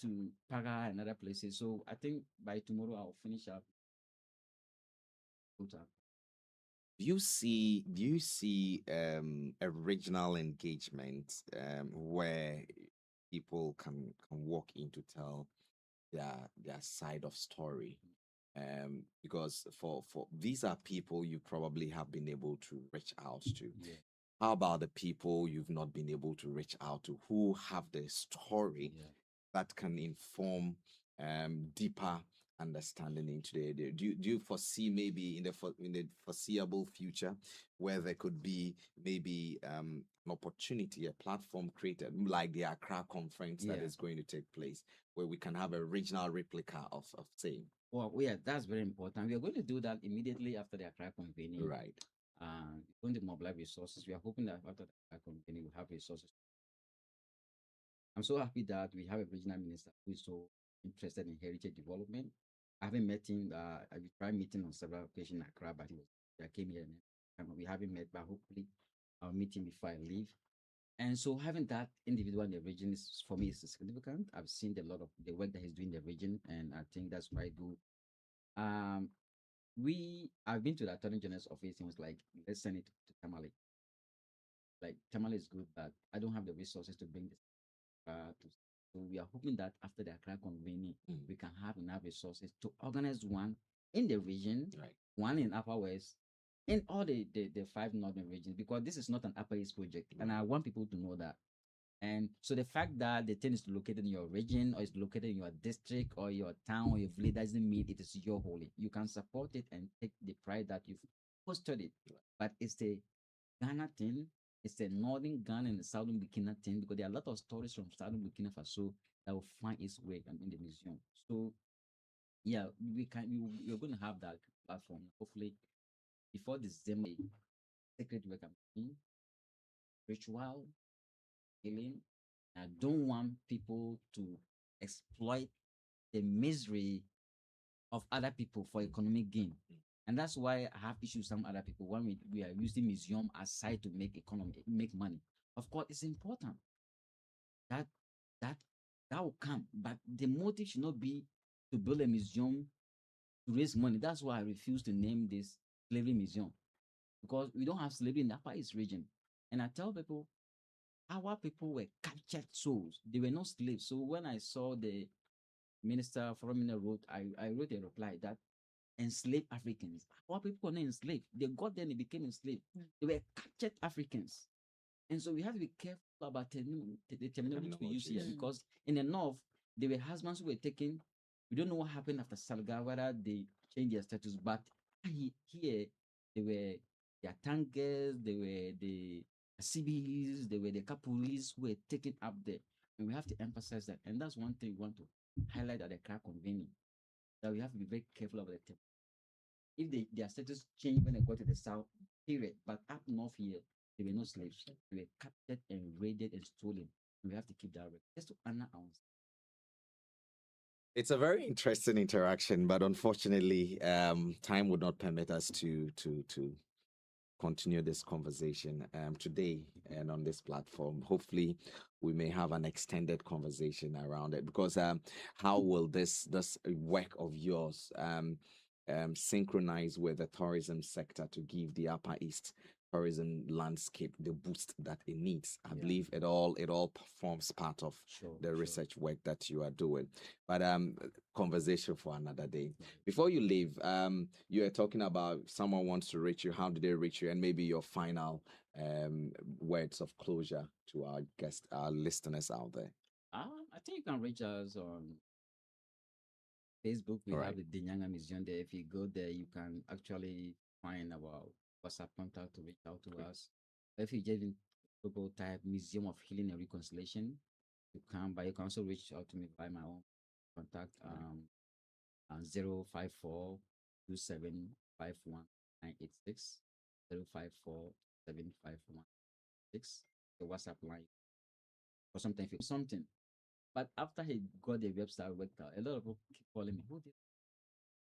to Paga and other places. So I think by tomorrow I'll finish up. Do you see a regional engagement where people can walk in to tell their side of story? Because for these are people you probably have been able to reach out to. Yeah, How about the people you've not been able to reach out to who have the story yeah. that can inform deeper understanding into do you foresee maybe in the foreseeable future where there could be maybe an opportunity, a platform created like the Accra conference that Yeah. is going to take place, where we can have a regional replica of same? Well, yeah, that's very important. We are going to do that immediately after the Accra convening. Right. We're going to mobilize resources. We are hoping that after the Accra convening, we'll have resources. I'm so happy that we have a regional minister who is so interested in heritage development. I haven't met him. I tried meeting on several occasions in Accra, but I came here and we haven't met. But hopefully, I'll meet him before I leave. And so having that individual in the region is for me is significant. I've seen a lot of the work that he's doing in the region, and I think that's quite good. Um, I've been to the Attorney General's office and was like, let's send it to Tamale. Like Tamale is good, but I don't have the resources to bring this to. So we are hoping that after the Accra convening, Mm. we can have enough resources to organize one in the region, Right. one in Upper West, in all the five northern regions, because this is not an Upper East project, and Right. I want people to know that. And so the fact that the thing is located in your region or is located in your district or your town or your village doesn't mean it is your holy. You can support it and take the pride that you've hosted it. But it's the Ghana thing, it's the northern Ghana and the southern Burkina thing, because there are a lot of stories from southern Burkina Faso that will find its way in the museum. So yeah, we're going to have that platform. Hopefully before December, sacred work ritual healing. I don't want people to exploit the misery of other people for economic gain. And that's why I have issues with some other people when we are using museum aside to make economy, make money. Of course, it's important that that that will come, but the motive should not be to build a museum to raise money. That's why I refuse to name this slavery museum, because we don't have slavery in the Upper East region. And I tell people our people were captured souls. They were not slaves. So when I saw the minister, foreign minister wrote, I wrote a reply that enslaved Africans. Our people were not enslaved. They got there and they became enslaved. They were captured Africans. And so we have to be careful about the terminology we use here, because in the north, there were husbands who were taken. We don't know what happened after Salga, whether they changed their status, but here they were their tankers, they were the CBs, they were the Capulis who were taken up there. And we have to emphasize that. And that's one thing we want to highlight at the crack convening, that we have to be very careful about the term. If their status changed when they got to the south, period. But up north here, they were no slaves. They were captured and raided and stolen. And we have to keep that record just to honor our. It's a very interesting interaction, but unfortunately, time would not permit us to continue this conversation today and on this platform. Hopefully, we may have an extended conversation around it, because how will this work of yours synchronize with the tourism sector to give the Upper East tourism landscape the boost that it needs? I believe it all forms part of the research work that you are doing. But conversation for another day. Before you leave, you are talking about someone wants to reach you. How do they reach you? And maybe your final words of closure to our guests, our listeners out there. I think you can reach us on Facebook. We All have right. the Dinyanga Museum there. If you go there, you can actually find our WhatsApp contact to reach out to Great. us. If you just Google type Museum of Healing and Reconciliation, you can, but you can also reach out to me by my own contact. All right. 054 the WhatsApp line. Or sometimes if you something. But after he got the website worked out, a lot of people keep calling me.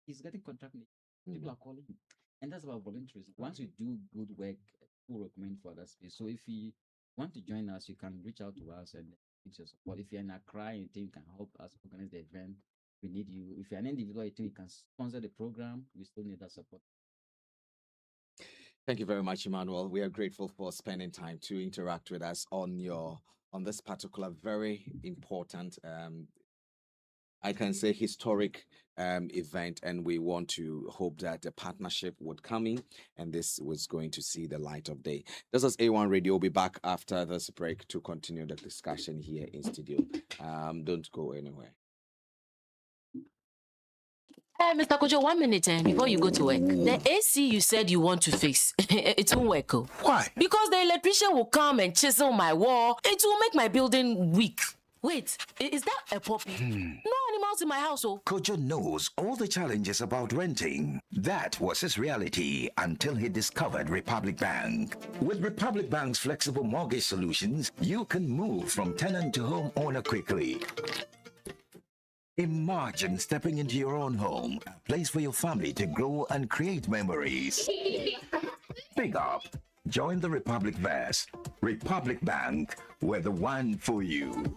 He's getting contract. People are calling him. And that's about volunteerism. Once you do good work, people recommend for that space. So if you want to join us, you can reach out to us and need your support. If you're in Accra, you think you can help us organize the event, we need you. If you're an individual, you think you can sponsor the program, we still need that support. Thank you very much, Emmanuel. We are grateful for spending time to interact with us on this particular very important, I can say historic event, and we want to hope that the partnership would come in, and this was going to see the light of day. This is A1 Radio. We'll be back after this break to continue the discussion here in studio. Don't go anywhere. Mr. Kojo, 1 minute before you go to work. The AC you said you want to fix, it won't work. Oh. Why? Because the electrician will come and chisel my wall. It will make my building weak. Wait, is that a puppy? No animals in my house, oh. Kojo knows all the challenges about renting. That was his reality until he discovered Republic Bank. With Republic Bank's flexible mortgage solutions, you can move from tenant to homeowner quickly. Imagine stepping into your own home, a place for your family to grow and create memories. Big up. Join the Republic Verse. Republic Bank, we're the one for you.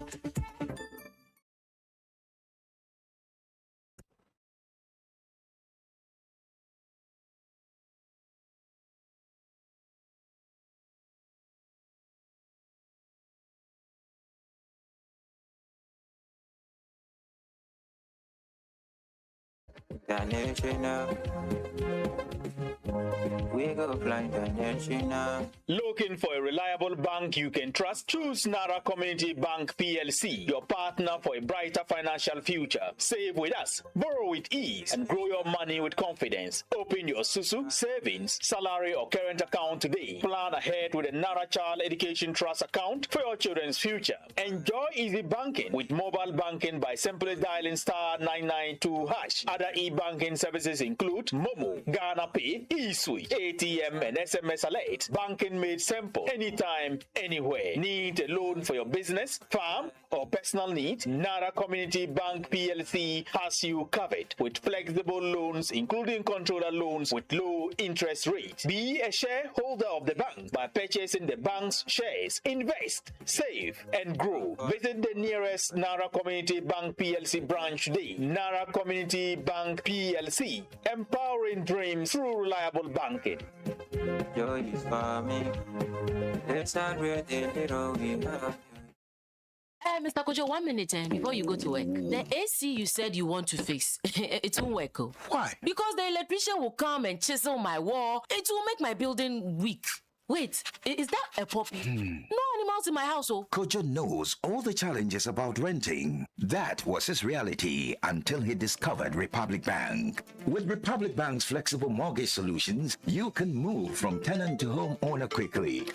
Looking for a reliable bank you can trust? Choose Nara Community Bank PLC, your partner for a brighter financial future. Save with us, borrow with ease, and grow your money with confidence. Open your Susu, savings, salary, or current account today. Plan ahead with a Nara Child Education Trust account for your children's future. Enjoy easy banking with mobile banking by simply dialing *992#. Other e-banking services include Momo, Ghana Pay, eSwitch, ATM, and SMS Alert. Banking made simple, anytime, anywhere. Need a loan for your business, farm, or personal needs? Nara Community Bank PLC has you covered with flexible loans, including controller loans with low interest rates. Be a shareholder of the bank by purchasing the bank's shares. Invest, save, and grow. Visit the nearest Nara Community Bank PLC branch today. Nara Community Bank PLC, empowering dreams through reliable banking. Joy is coming. Let's celebrate the little we have. Mr. Kojo, 1 minute before you go to work. The AC you said you want to fix, it won't work. Oh. Why? Because the electrician will come and chisel my wall. It will make my building weak. Wait, is that a puppy? No animals in my house, oh. Kojo knows all the challenges about renting. That was his reality until he discovered Republic Bank. With Republic Bank's flexible mortgage solutions, you can move from tenant to homeowner quickly.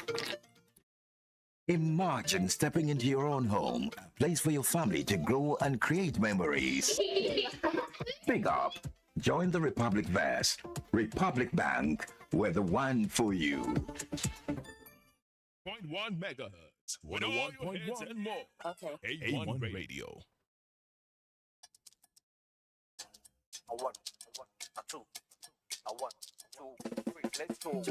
Imagine stepping into your own home, a place for your family to grow and create memories. Big up. Join the Republic Verse. Republic Bank, we're the one for you. 0.1 megahertz, 101.1 and more. Okay. A1 Radio. A one, a two, a 1, 2, 3, let's go.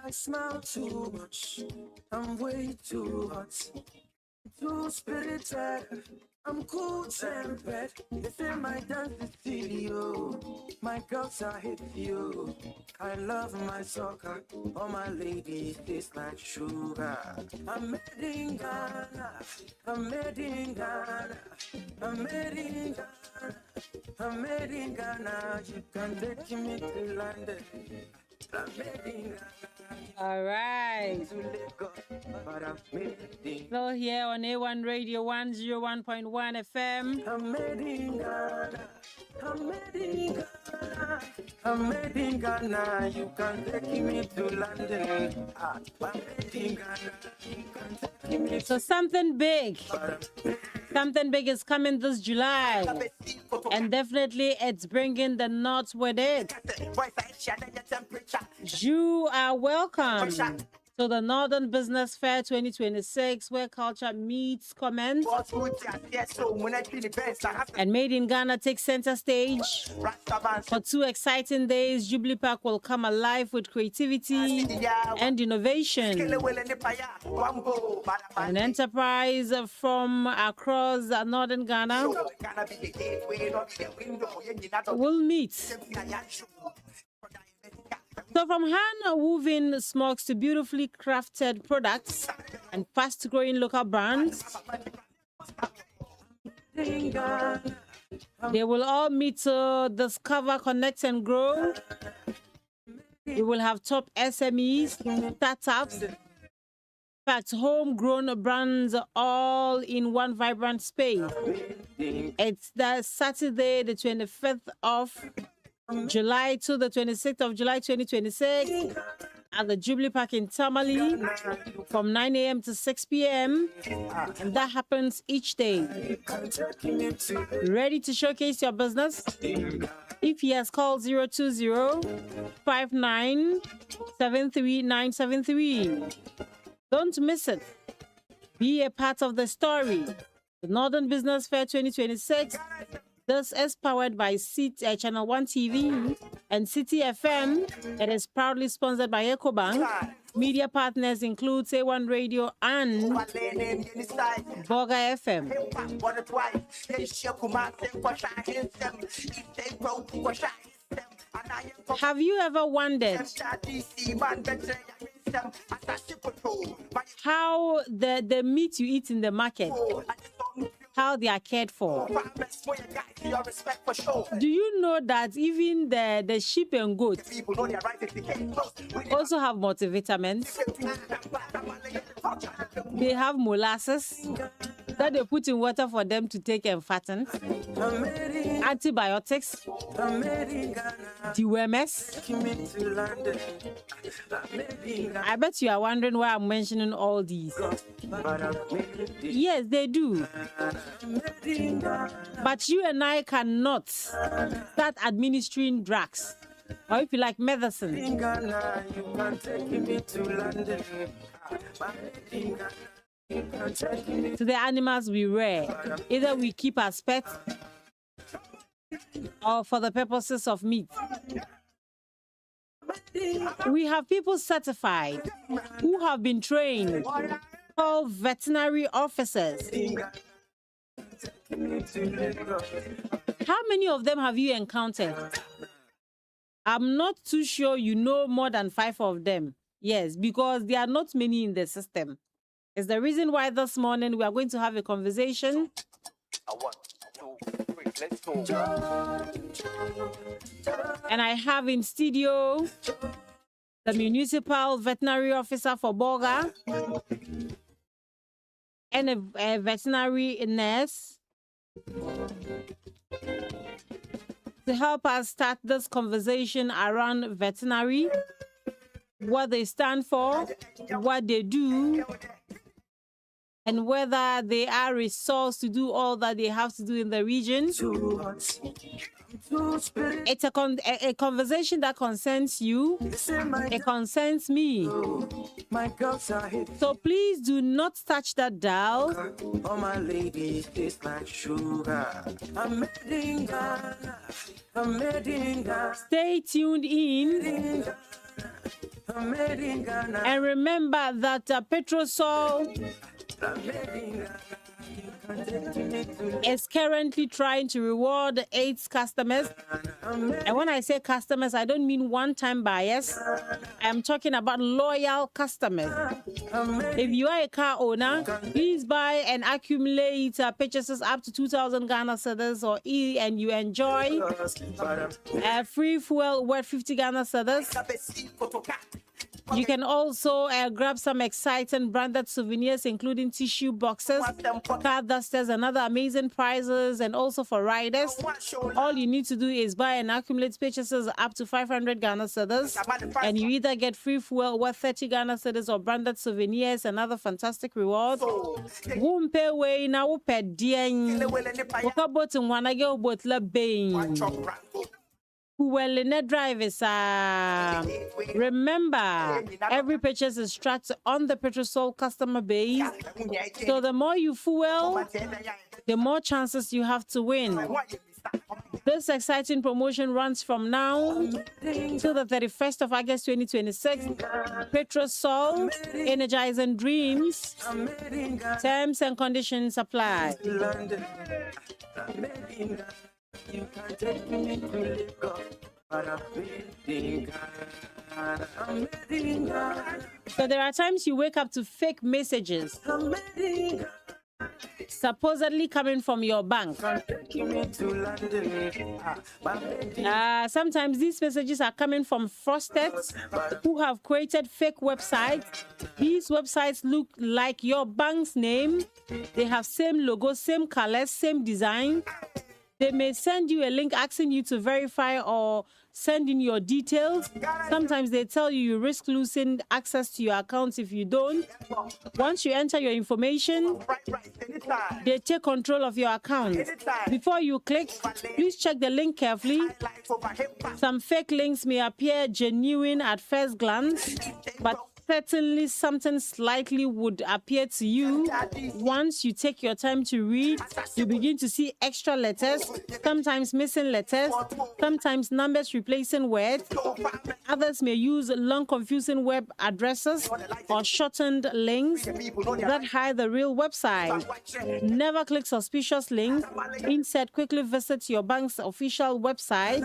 I smile too much, I'm way too hot, too spirited, I'm cool tempered. They say my dance is video, my girls are hit you. I love my soccer, all my ladies taste like sugar. I'm made in Ghana, I'm made in Ghana, I'm made in Ghana, I'm made in Ghana. You can take me to London. All right. Still here on A1 Radio 101.1 FM. I'm made in Ghana. I'm made in Ghana. I'm made in Ghana. You can take me to London. I'm made in Ghana. You can take me. So something big Something big is coming this July, and definitely it's bringing the knots with it. You are welcome to the Northern Business Fair 2026, where culture meets comments and Made in Ghana takes center stage. For 2 exciting days, Jubilee Park will come alive with creativity and innovation. An enterprise from across Northern Ghana will meet. So from hand-woven smokes to beautifully crafted products and fast-growing local brands, they will all meet to discover, connect, and grow. We will have top SMEs, startups, in fact, homegrown brands all in one vibrant space. It's the Saturday, the 25th of July to the 26th of July 2026 at the Jubilee Park in Tamale from 9 a.m. to 6 p.m. And that happens each day. Ready to showcase your business? If yes, call 020-5973-973. Don't miss it. Be a part of the story. The Northern Business Fair 2026. This is powered by Channel 1 TV and City FM. It is proudly sponsored by EcoBank. Media partners include A1 Radio and Boga FM. Have you ever wondered how the meat you eat in the market, how they are cared for? Do you know that even the sheep and goats also have multivitamins? They have molasses that they put in water for them to take and fatten, antibiotics, dewormers. I bet you are wondering why I'm mentioning all these. Yes, they do. But you and I cannot start administering drugs, or if you like, medicine, to the animals we rear. Either we keep as pets or for the purposes of meat. We have people certified who have been trained, called veterinary officers. How many of them have you encountered? I'm not too sure you know more than 5 of them. Yes, because there are not many in the system. It's the reason why this morning we are going to have a conversation. 1, 2, 3, let's go. And I have in studio the municipal veterinary officer for Boga and a veterinary nurse to help us start this conversation around veterinary, what they stand for, what they do, and whether they are resourced to do all that they have to do in the region. It's a conversation that concerns you. It concerns me. So please do not touch that dial. All my ladies taste like sugar. I'm Stay tuned in. And remember that Petrosol is currently trying to reward AIDS customers. And when I say customers, I don't mean one-time buyers. I'm talking about loyal customers. If you are a car owner, please buy and accumulate purchases up to 2,000 Ghana cedis or and you enjoy free fuel worth 50 Ghana cedis. You can also grab some exciting branded souvenirs, including tissue boxes, car dusters, and other amazing prizes, and also for riders. All you need to do is buy and accumulate purchases up to 500 Ghana cedis, and you either get free fuel worth 30 Ghana cedis or branded souvenirs and other fantastic rewards. Wumpe way na wupe dieng. Wakabot wanage ubot la bain. Well, in the drivers, remember, every purchase is tracked on the Petrosol customer base. So the more you fuel, the more chances you have to win. This exciting promotion runs from now till the 31st of August 2026. Petrosol, energizing dreams. Terms and conditions apply. You can take me to Lagos, but I'm waiting. So there are times you wake up to fake messages, supposedly coming from your bank. Sometimes these messages are coming from fraudsters who have created fake websites. These websites look like your bank's name. They have same logo, same colors, same design. They may send you a link asking you to verify or send in your details. Sometimes they tell you risk losing access to your accounts if you don't. Once you enter your information, they take control of your account. Before you click, please check the link carefully. Some fake links may appear genuine at first glance, but certainly something slightly would appear to you. Once you take your time to read, you begin to see extra letters, sometimes missing letters, sometimes numbers replacing words. Others may use long, confusing web addresses or shortened links that hide the real website. Never click suspicious links. Instead, quickly visit your bank's official website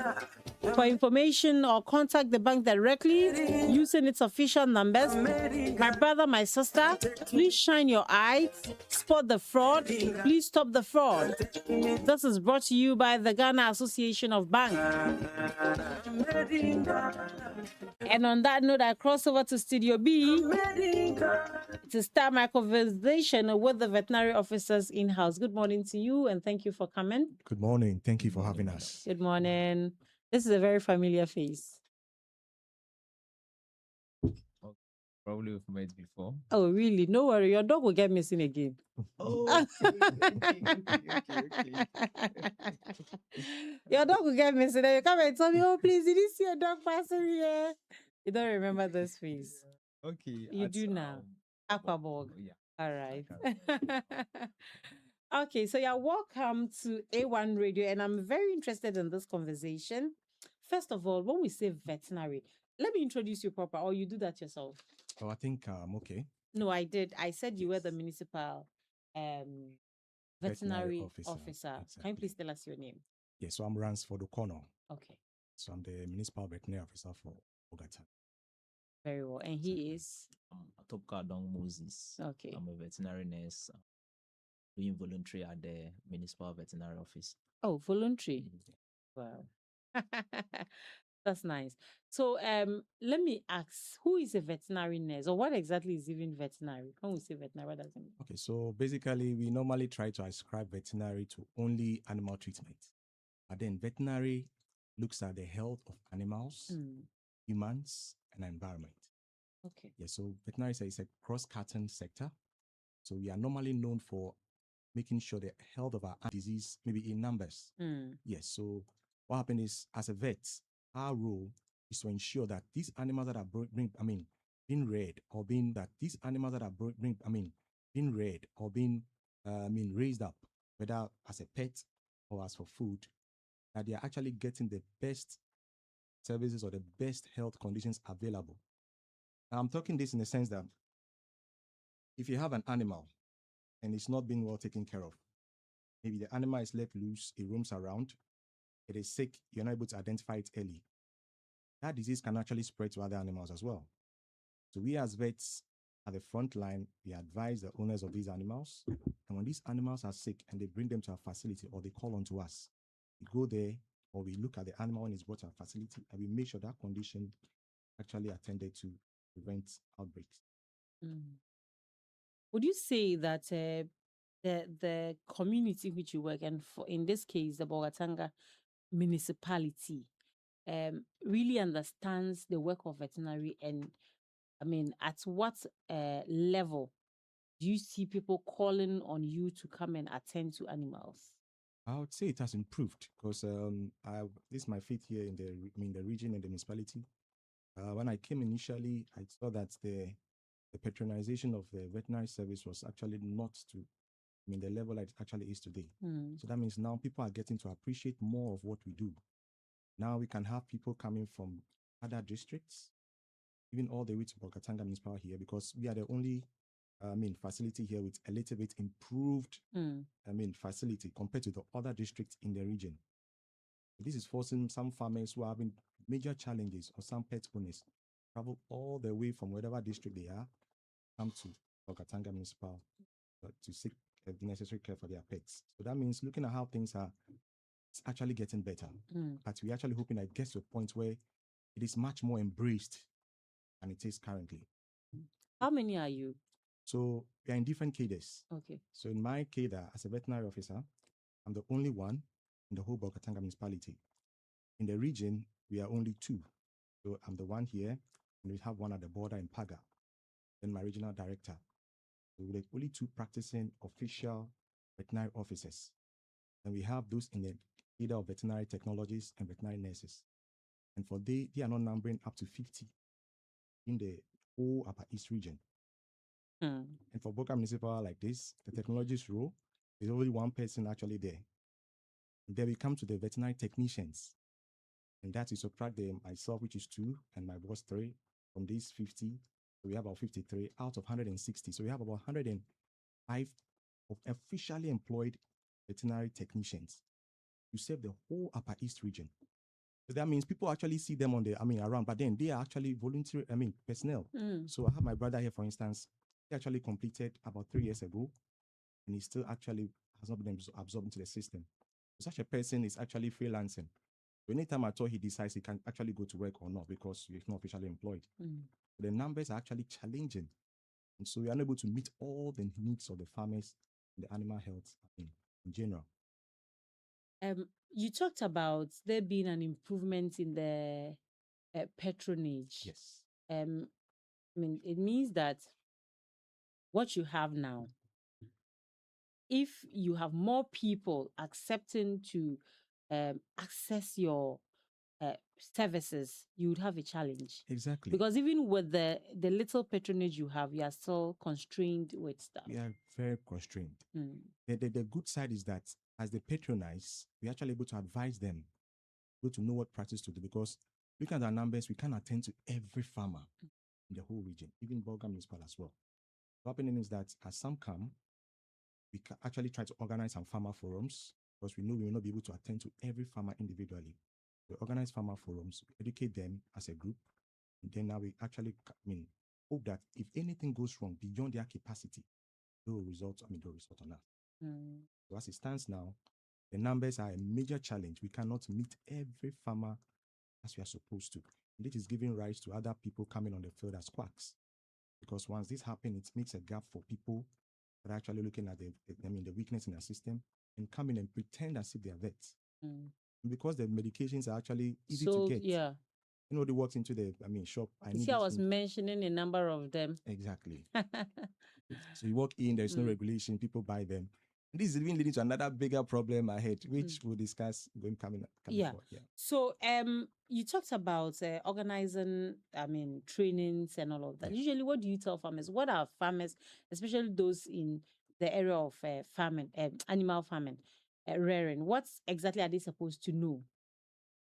for information or contact the bank directly using its official numbers. My brother, my sister, please shine your eye, spot the fraud, please stop the fraud. This is brought to you by the Ghana Association of Banks. And on that note, I cross over to Studio B to start my conversation with the veterinary officers in-house. Good morning to you, and thank you for coming. Good morning. Thank you for having us. Good morning. This is a very familiar face. Probably we've met before. Oh, really? No worry. Your dog will get missing again. Oh, Your dog will get missing. Then you come and tell me, oh, please, did you see a dog passing here? You don't remember this face. okay. You do now. Aquaborg. Yeah. All right. Okay, so you're welcome to A1 Radio, and I'm very interested in this conversation. First of all, when we say veterinary, let me introduce you proper, or you do that yourself. Oh, I think okay. No, I did. I said you were the municipal veterinary officer. Can you please tell us your name? Yeah, so I'm Ransford O'Connor. Okay. So I'm the municipal veterinary officer for Ogata. Very well. And he is? Atopka Dong Moses. Okay. I'm a veterinary nurse doing voluntary at the municipal veterinary office. Oh, voluntary. Wow. That's nice. So let me ask, who is a veterinary nurse, or what exactly is even veterinary? When we say veterinary, what does it mean? Okay, so basically we normally try to ascribe veterinary to only animal treatment. But then veterinary looks at the health of animals, humans, and environment. Okay. Yeah, so veterinary is a cross-cutting sector. So we are normally known for making sure the health of our disease maybe in numbers. Yes, so what happened is, as a vet, our role is to ensure that these animals that are being reared or being raised up, whether as a pet or as for food, that they are actually getting the best services or the best health conditions available. Now, I'm talking this in the sense that if you have an animal and it's not being well taken care of, maybe the animal is let loose, it roams around, it is sick, you're not able to identify it early, that disease can actually spread to other animals as well. So we as vets at the front line, we advise the owners of these animals. And when these animals are sick and they bring them to our facility or they call on to us, we go there or we look at the animal when it's brought to our facility and we make sure that condition actually attended to prevent outbreaks. Mm. Would you say that the community in which you work, and for, in this case, the Bogatanga municipality, really understands the work of veterinary? And I mean, at what level do you see people calling on you to come and attend to animals? I would say it has improved because this is my fifth year in the region and the municipality. When I came initially, I saw that the patronization of the veterinary service was actually not to the level it actually is today. Mm. So that means now people are getting to appreciate more of what we do. Now we can have people coming from other districts, even all the way to Bolgatanga Municipal here, because we are the only facility here with a little bit improved facility compared to the other districts in the region. This is forcing some farmers who are having major challenges, or some pet owners, travel all the way from whatever district they are, come to Bolgatanga Municipal to seek necessary care for their pets. So that means looking at how things are, it's actually getting better. But we're actually hoping that it gets to a point where it is much more embraced than it is currently. How many are you? So we are in different cadres. Okay. So in my cadre, as a veterinary officer, I'm the only one in the whole Bolgatanga municipality. In the region, we are only two. So I'm the one here, and we have one at the border in Paga. Then my regional director. So we're the only two practicing official veterinary officers. And we have those in the cadre of veterinary technologists and veterinary nurses. And for they are not numbering up to 50 in the whole Upper East region. And for Boka Municipal like this, the technologist role, there's only one person actually there. And then we come to the veterinary technicians. And that is subtract myself, which is 2, and my boss 3, from these 50. So we have about 53 out of 160. So we have about 105 of officially employed veterinary technicians to serve the whole Upper East region. So that means people actually see them around, but then they are actually voluntary, personnel. So I have my brother here, for instance. He actually completed about 3 years ago, and he still actually has not been absorbed into the system. So such a person is actually freelancing. So anytime at all he decides he can actually go to work or not, because he's not officially employed. The numbers are actually challenging. And so we are unable to meet all the needs of the farmers and the animal health in general. You talked about there being an improvement in the patronage. Yes. It means that what you have now, if you have more people accepting to access your services, you would have a challenge. Exactly. Because even with the little patronage you have, you are still constrained with stuff. We are very constrained. The good side is that as they patronize, we're actually able to advise them, able to know what practice to do, because looking at our numbers, we can't attend to every farmer in the whole region, even Bolga Municipal as well. What happening is that as some come, we can actually try to organize some farmer forums, because we know we will not be able to attend to every farmer individually. We organize farmer forums, educate them as a group, and then now we actually hope that if anything goes wrong beyond their capacity, they will result on us. So as it stands now, the numbers are a major challenge. We cannot meet every farmer as we are supposed to. And this is giving rise to other people coming on the field as quacks. Because once this happens, it makes a gap for people that are actually looking at the weakness in their system and come in and pretend as if they are vets. And because the medications are actually easy to get. Yeah. They walks into the shop. I was mentioning a number of them. Exactly. So you walk in, there's no regulation, people buy them. And this is even leading to another bigger problem ahead, which we'll discuss coming forward. Yeah. So you talked about organizing, trainings and all of that. Usually, what do you tell farmers? What are farmers, especially those in the area of farming, animal farming, rearing? What exactly are they supposed to know?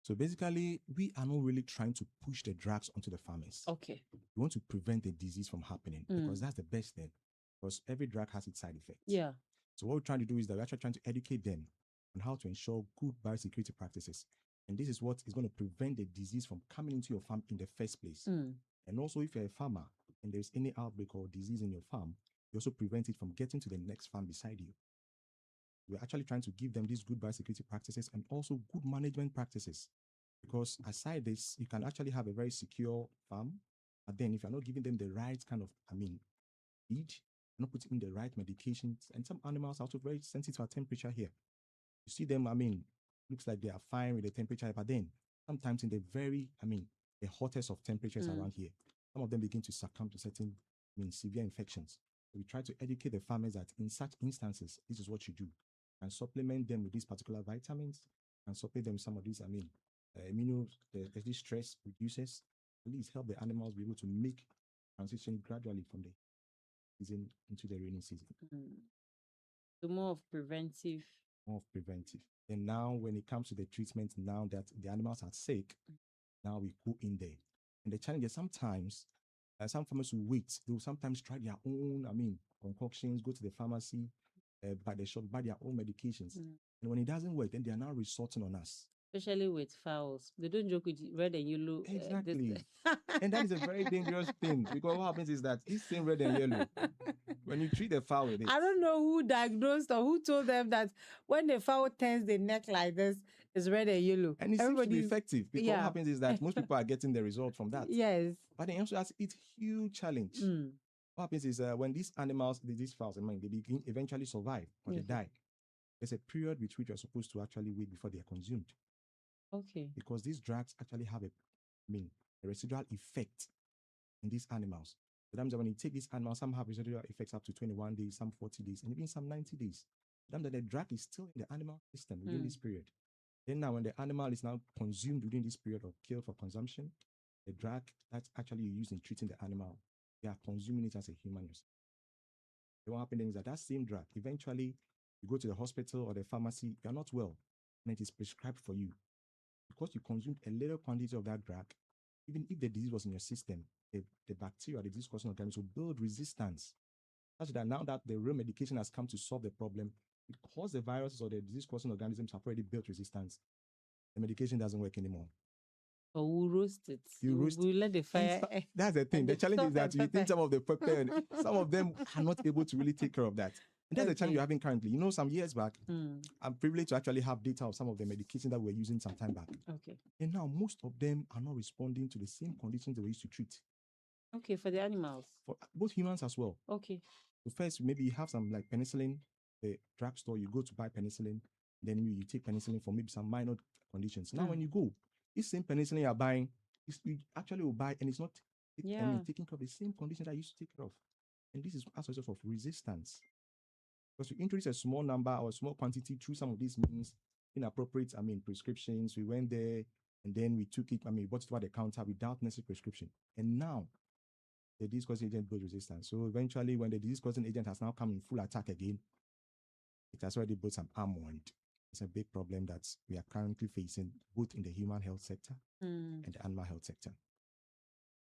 So basically, we are not really trying to push the drugs onto the farmers. Okay. We want to prevent the disease from happening, because that's the best thing. Because every drug has its side effects. Yeah. So what we're trying to do is that we're actually trying to educate them on how to ensure good biosecurity practices. And this is what is going to prevent the disease from coming into your farm in the first place. And also, if you're a farmer and there's any outbreak or disease in your farm, you also prevent it from getting to the next farm beside you. We're actually trying to give them these good biosecurity practices and also good management practices. Because aside this, you can actually have a very secure farm But then if you're not giving them the right kind of, feed, not putting in the right medications, and some animals are also very sensitive to our temperature here. You see them, looks like they are fine with the temperature, but then sometimes in the very, the hottest of temperatures Mm. around here, some of them begin to succumb to certain, severe infections. So we try to educate the farmers that in such instances, this is what you do, and supplement them with these particular vitamins, and supplement them with some of these, these stress reducers. Please help the animals be able to make transition gradually from the season into the rainy season. So more of preventive. More of preventive. And now when it comes to the treatment, now that the animals are sick, now we go in there. And the challenge is sometimes some farmers will wait. They will sometimes try their own, concoctions, go to the pharmacy, buy the shop, buy their own medications. And when it doesn't work, then they are now resorting on us. Especially with fowls. They don't joke with red and yellow. Exactly. And that is a very dangerous thing, because what happens is that this same red and yellow, when you treat the fowl with it, I don't know who diagnosed or who told them that when the fowl turns the neck like this, it's red and yellow. and it seems to be effective, because what yeah. happens is that most people are getting the result from that. Yes. But then also has its huge challenge. What happens is when these animals, these fowls, they begin eventually survive or they die. There's a period with which you're supposed to actually wait before they are consumed, Okay. because these drugs actually have a residual effect in these animals. So that means that when you take these animals, some have residual effects up to 21 days, some 40 days, and even some 90 days. That means that the drug is still in the animal system within this period. Then now when the animal is now consumed within this period or killed for consumption, the drug that's actually used in treating the animal, they are consuming it as a human use. Then what happens is that same drug, eventually you go to the hospital or the pharmacy, you are not well, and it is prescribed for you. Because you consumed a little quantity of that drug, even if the disease was in your system, the bacteria, the disease-causing organisms will build resistance. Such that now that the real medication has come to solve the problem, because the viruses or the disease-causing organisms have already built resistance, the medication doesn't work anymore. Or we'll roast it. You roast We'll let the fire. That's the thing. and The the challenge is salt that and you think pepper. some of the pepper, some of them are not able to really take care of that. And that's the challenge Okay. you're having currently. You know, some years back, I'm privileged to actually have data of some of the medications that we're using some time back. Okay. And now most of them are not responding to the same conditions that we used to treat Okay, for the animals. for both humans as well. Okay. So first, maybe you have some like penicillin, the drugstore, you go to buy penicillin, then you take penicillin for maybe some minor conditions. Now, when you go, this same penicillin you're buying, you actually will buy, and it's not taking care of the same conditions that you used to take care of. And this is as a result of resistance. Because we introduce a small number or a small quantity through some of these means, inappropriate, prescriptions. We went there and then we took it, we bought it over the counter without necessary prescription. And now the disease-causing agent builds resistance. So eventually, when the disease-causing agent has now come in full attack again, it has already built some armor, and it's a big problem that we are currently facing both in the human health sector and the animal health sector.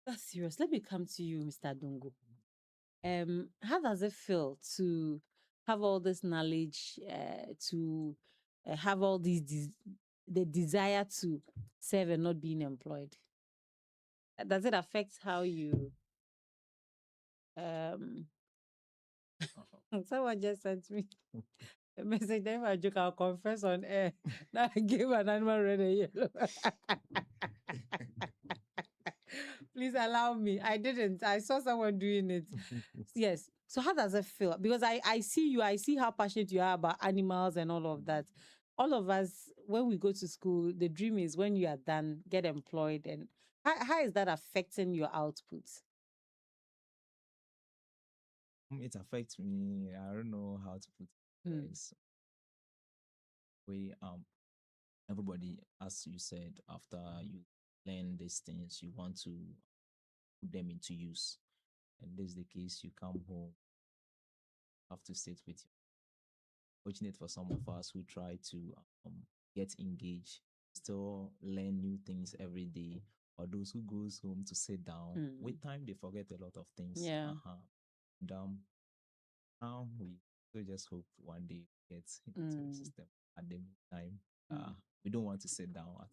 That's serious. Let me come to you, Mr. Dungo. How does it feel to have all this knowledge, to have all these the desire to serve and not being employed? Does it affect how you someone just sent me a message. Then I joke, I'll confess on air. Now I gave an animal red and yellow. Please allow me. I didn't. I saw someone doing it. Yes. So how does it feel? Because I see you, I see how passionate you are about animals and all of that. All of us, when we go to school, the dream is when you are done, get employed. And how is that affecting your output? It affects me. I don't know how to put it. So everybody, as you said, after you learn these things, you want to put them into use. And this is the case, you come home, have to sit with you. Fortunate for some of us who try to get engaged, still learn new things every day, or those who goes home to sit down. With time, they forget a lot of things. Yeah. Now we just hope one day we get into the system. At the time, we don't want to sit down.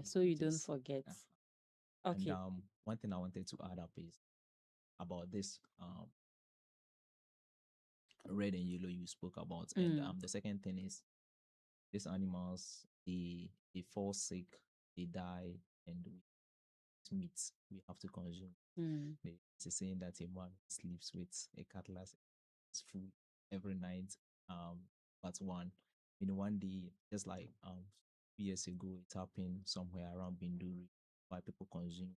So you don't forget. Okay. And one thing I wanted to add up is about this red and yellow you spoke about, and the second thing is these animals they fall sick, they die, and meat we have to consume. Mm. It's a saying that a man sleeps with a cutlass food every night. But one day, just like years ago, it happened somewhere around Binduri, why people consume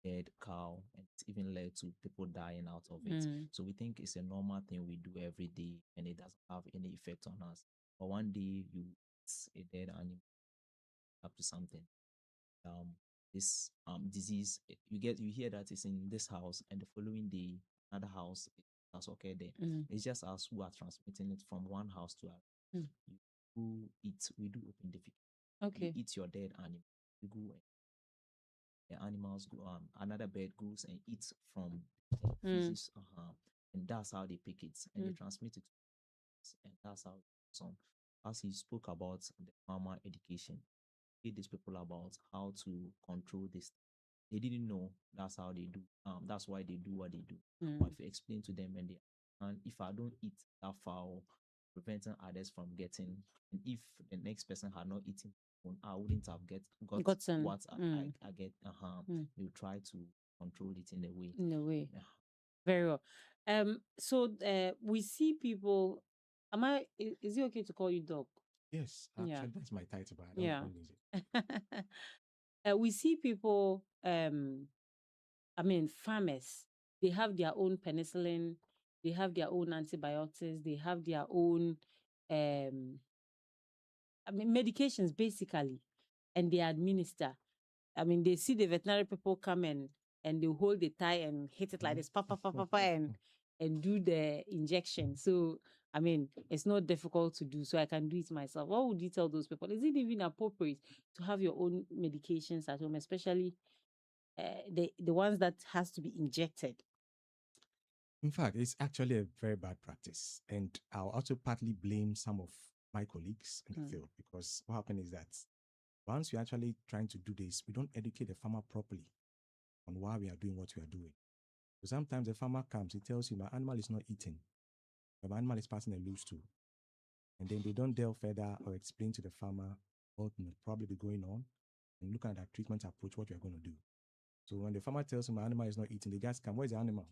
dead cow, and it even led to people dying out of it. Mm. So we think it's a normal thing we do every day, and it doesn't have any effect on us. But one day you eat a dead animal up to something. This disease, you hear that it's in this house, and the following day another house has occurred there. Mm. It's just us who are transmitting it from one house to another. Mm. We do open defecate. Okay. You eat your dead animal. You go, the animals go, another bird goes and eats from the Mm. feces, and that's how they pick it, and they Mm. transmit it, and that's how it goes on. As he spoke about the farmer education, these people about how to control this. They didn't know that's how they do. That's why they do what they do. Mm. But if you explain to them, and if I don't eat that fowl, preventing others from getting, and if the next person had not eaten, I wouldn't have Gotten. what Mm. I get. Mm. You try to control it in a way. In a way. Yeah. Very well. So we see people. Is it okay to call you Doc? Yes, Yeah. actually, that's my title, but I don't Yeah. want to use it. We see people, farmers, they have their own penicillin, they have their own antibiotics, they have their own medications basically, and they administer. They see the veterinary people come and they hold the tie and hit it like this, and do the injection. So, it's not difficult to do, so I can do it myself. What would you tell those people? Is it even appropriate to have your own medications at home, especially the ones that has to be injected? In fact, it's actually a very bad practice. And I'll also partly blame some of my colleagues in the field, because what happened is that once we're actually trying to do this, we don't educate the farmer properly on why we are doing what we are doing. So sometimes the farmer comes, he tells you, my animal is not eating, my animal is passing a loose too. And then they don't delve further or explain to the farmer what may probably be going on and look at that treatment approach, what you're going to do. So when the farmer tells him my animal is not eating, the guys come, where's the animal?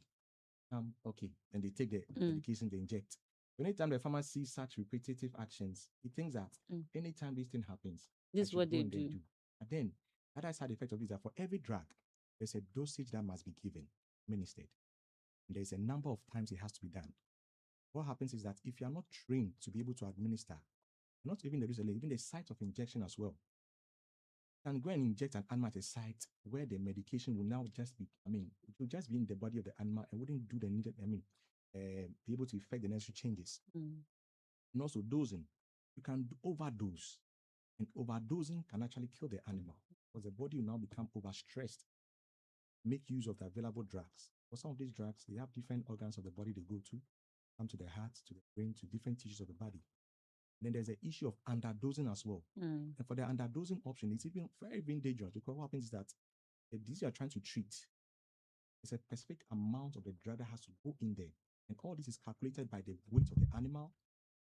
Okay. Then they take the medication, they inject. Anytime the farmer sees such repetitive actions, he thinks that anytime this thing happens, this is what they do. And then other side effect of this is that for every drug, there's a dosage that must be given, administered. And there's a number of times it has to be done. What happens is that if you are not trained to be able to administer, not even the dosage, even the site of injection as well, you can go and inject an animal at a site where the medication will now just be, it will just be in the body of the animal and wouldn't do the needed, be able to effect the necessary changes. And also dosing. You can overdose. And overdosing can actually kill the animal because the body will now become overstressed. Make use of the available drugs. For some of these drugs, they have different organs of the body they go to, come to the heart, to the brain, to different tissues of the body. And then there's the issue of underdosing as well. And for the underdosing option, it's even very, very dangerous because what happens is that the disease you are trying to treat, it's a specific amount of the drug that has to go in there. And all this is calculated by the weight of the animal,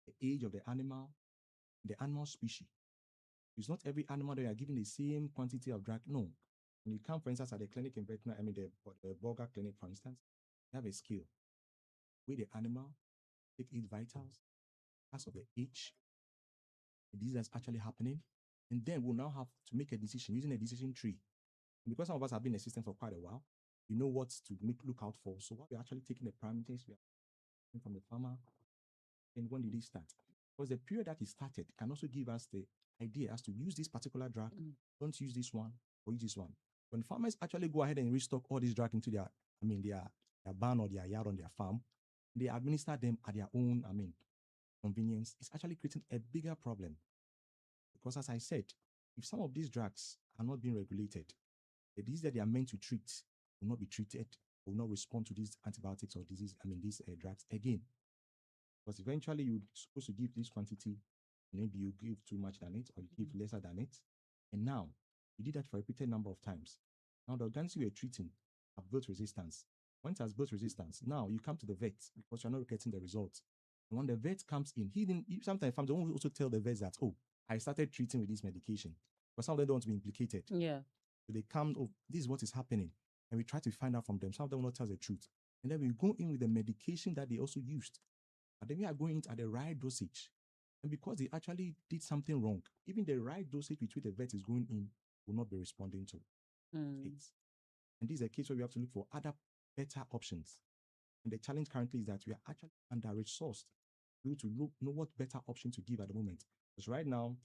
the age of the animal, the animal species. It's not every animal that you are giving the same quantity of drug. No. When you come, for instance, at the clinic in veterinary, the Burger Clinic, for instance, you have a scale. Weigh the animal, take its vitals, as of the age, the disease that's actually happening, and then we'll now have to make a decision using a decision tree. And because some of us have been in the system for quite a while, we know what to look out for. So what we're actually taking the parameters we are from the farmer, and when did it start? Because the period that it started can also give us the idea as to use this particular drug, don't use this one, or use this one. When farmers actually go ahead and restock all these drugs into their barn or their yard on their farm, they administer them at their own, convenience. It's actually creating a bigger problem. Because as I said, if some of these drugs are not being regulated, the disease that they are meant to treat will not be treated, will not respond to these antibiotics or these drugs again. Because eventually you're supposed to give this quantity, maybe you give too much than it, or you give lesser than it. And now you did that for a repeated number of times. Now the organisms you were treating have built resistance. Once it has built resistance, now you come to the vet because you're not getting the results. And when the vet comes in, sometimes farmers don't also tell the vets that, oh, I started treating with this medication. But some of them don't want to be implicated. Yeah. So they come, oh, this is what is happening. And we try to find out from them. Some of them will not tell the truth. And then we go in with the medication that they also used. But then we are going in at the right dosage. And because they actually did something wrong, even the right dosage which the vet is going in will not be responding to it. And this is a case where we have to look for other better options. And the challenge currently is that we are actually under-resourced. We need to know what better option to give at the moment. Because right now,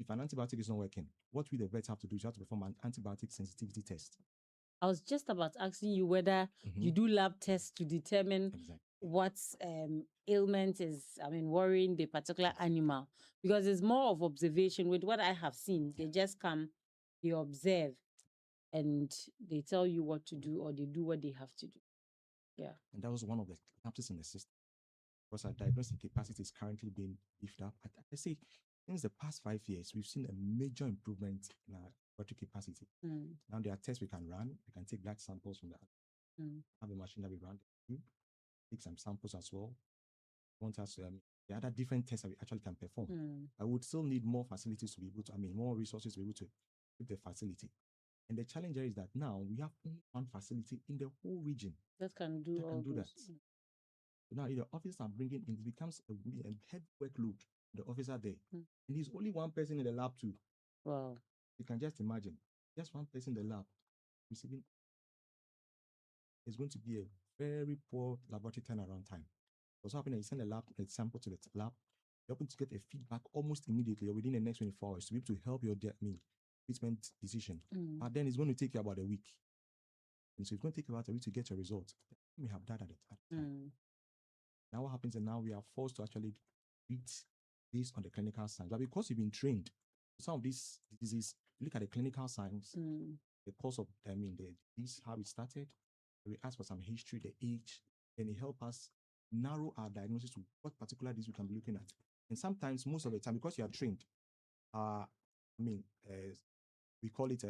if an antibiotic is not working, what we the vets have to do is you have to perform an antibiotic sensitivity test. I was just about asking you whether you do lab tests to determine what ailment is, worrying the particular animal. Because it's more of observation. With what I have seen, they just come, they observe, and they tell you what to do, or they do what they have to do. Yeah. And that was one of the lapses in the system. Because our diagnostic capacity is currently being beefed up. I say, since the past 5 years, we've seen a major improvement in our laboratory capacity. Now there are tests we can run. We can take blood samples from the have a machine that we run, take some samples as well. Want us the other different tests that we actually can perform. I would still need more facilities to be able to, more resources to be able to keep the facility. And the challenge here is that now we have only one facility in the whole region that can do that. So now if the officers are bringing in, it becomes a heavy workload for the officer there. And there's only one person in the lab too. Wow. You can just imagine, just one person in the lab receiving. It's going to be a very poor laboratory turnaround time. What's happening is you send a sample to the lab, you're able to get a feedback almost immediately or within the next 24 hours to be able to help your treatment decision. But then it's going to take you about a week. And so it's going to take you about a week to get your results. We have that at the time. Now what happens is now we are forced to actually treat based on the clinical signs. But because you've been trained, some of these diseases, look at the clinical signs, the cause of, the disease, how it started. We ask for some history, the age, and it helps us narrow our diagnosis to what particular disease we can be looking at. And sometimes, most of the time, because you are trained, we call it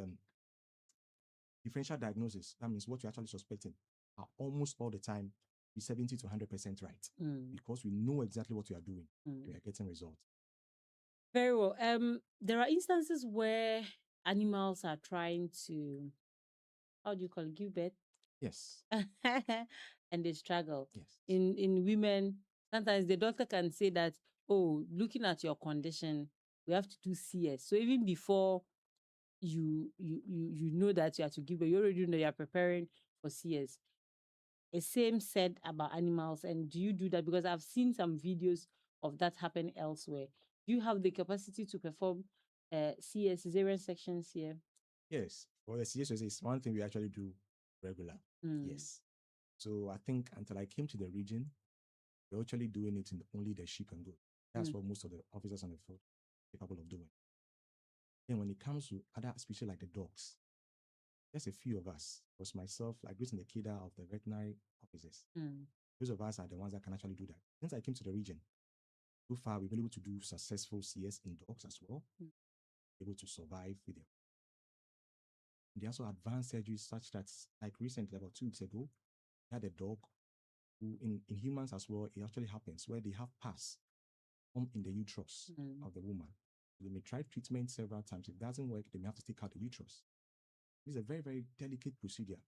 differential diagnosis. That means what you're actually suspecting are almost all the time be 70 to 100% right, because we know exactly what we are doing. We are getting results. Very well. There are instances where animals are trying to, how do you call it, give birth? Yes. And they struggle. Yes. In women, sometimes the doctor can say that, oh, looking at your condition, we have to do CS. So even before you know that you have to give birth, you already know you are preparing for CS. The same said about animals. And do you do that? Because I've seen some videos of that happen elsewhere. Do you have the capacity to perform CS, cesarean sections here? Yes. Well, the CS is one thing we actually do regular. Yes. So I think until I came to the region, we're actually doing it in only the sheep and goat. That's what most of the officers on the field are capable of doing. And when it comes to other species like the dogs, there's a few of us. It was myself, like this in the cadre of the veterinary officers. Those of us are the ones that can actually do that. Since I came to the region, so far we've been able to do successful CS in dogs as well, able to survive with them. They also advanced surgeries such that, like recently, about 2 weeks ago, we had a dog who, in humans as well, it actually happens where they have pus in the uterus of the woman. They may try treatment several times. If it doesn't work, they may have to take out the uterus. This is a very, very delicate procedure.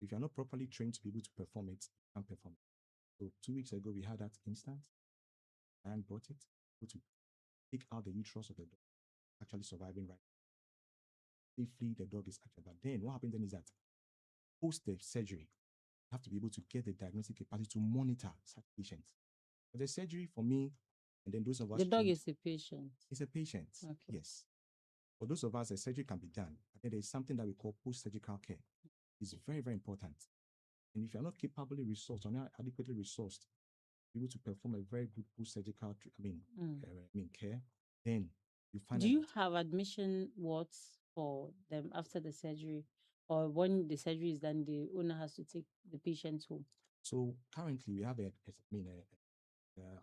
If you're not properly trained to be able to perform it, you can't perform it. So 2 weeks ago, we had that instance. And brought it to take out the uterus of the dog, actually surviving right. Safely, the dog is actually. But then what happens then is that post the surgery, you have to be able to get the diagnostic capacity to monitor such patients. But the surgery for me, and then those of us. The dog is a patient. It's a patient. Okay. Yes. For those of us, the surgery can be done. But then there's something that we call post-surgical care. It's very, very important. And if you're not capably resourced or not adequately resourced, able to perform a very good post-surgical care, then you find. Do you have admission wards for them after the surgery, or when the surgery is done, the owner has to take the patient home? So currently, we have I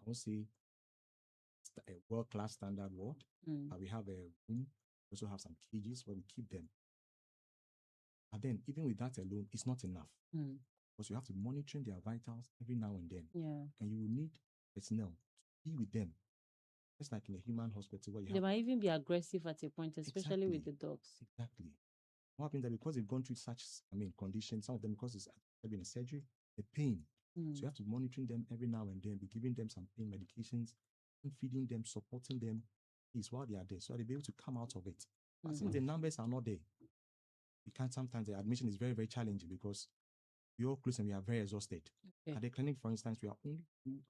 won't say a world-class standard ward. We have a room. We also have some cages where we keep them. But then, even with that alone, it's not enough. Because you have to monitor their vitals every now and then. Yeah. And you will need personnel to be with them. Just like in a human hospital where you they might even be aggressive at a point, especially with the dogs. Exactly. What happens that because they've gone through such, conditions, some of them because it's been a surgery, the pain. So you have to monitoring them every now and then, be giving them some pain medications, and feeding them, supporting them, is while they are there, so they'll be able to come out of it. But since the numbers are not there, you can't. Sometimes the admission is very, very challenging because we all close and we are very exhausted. Okay. At the clinic, for instance, we are only 2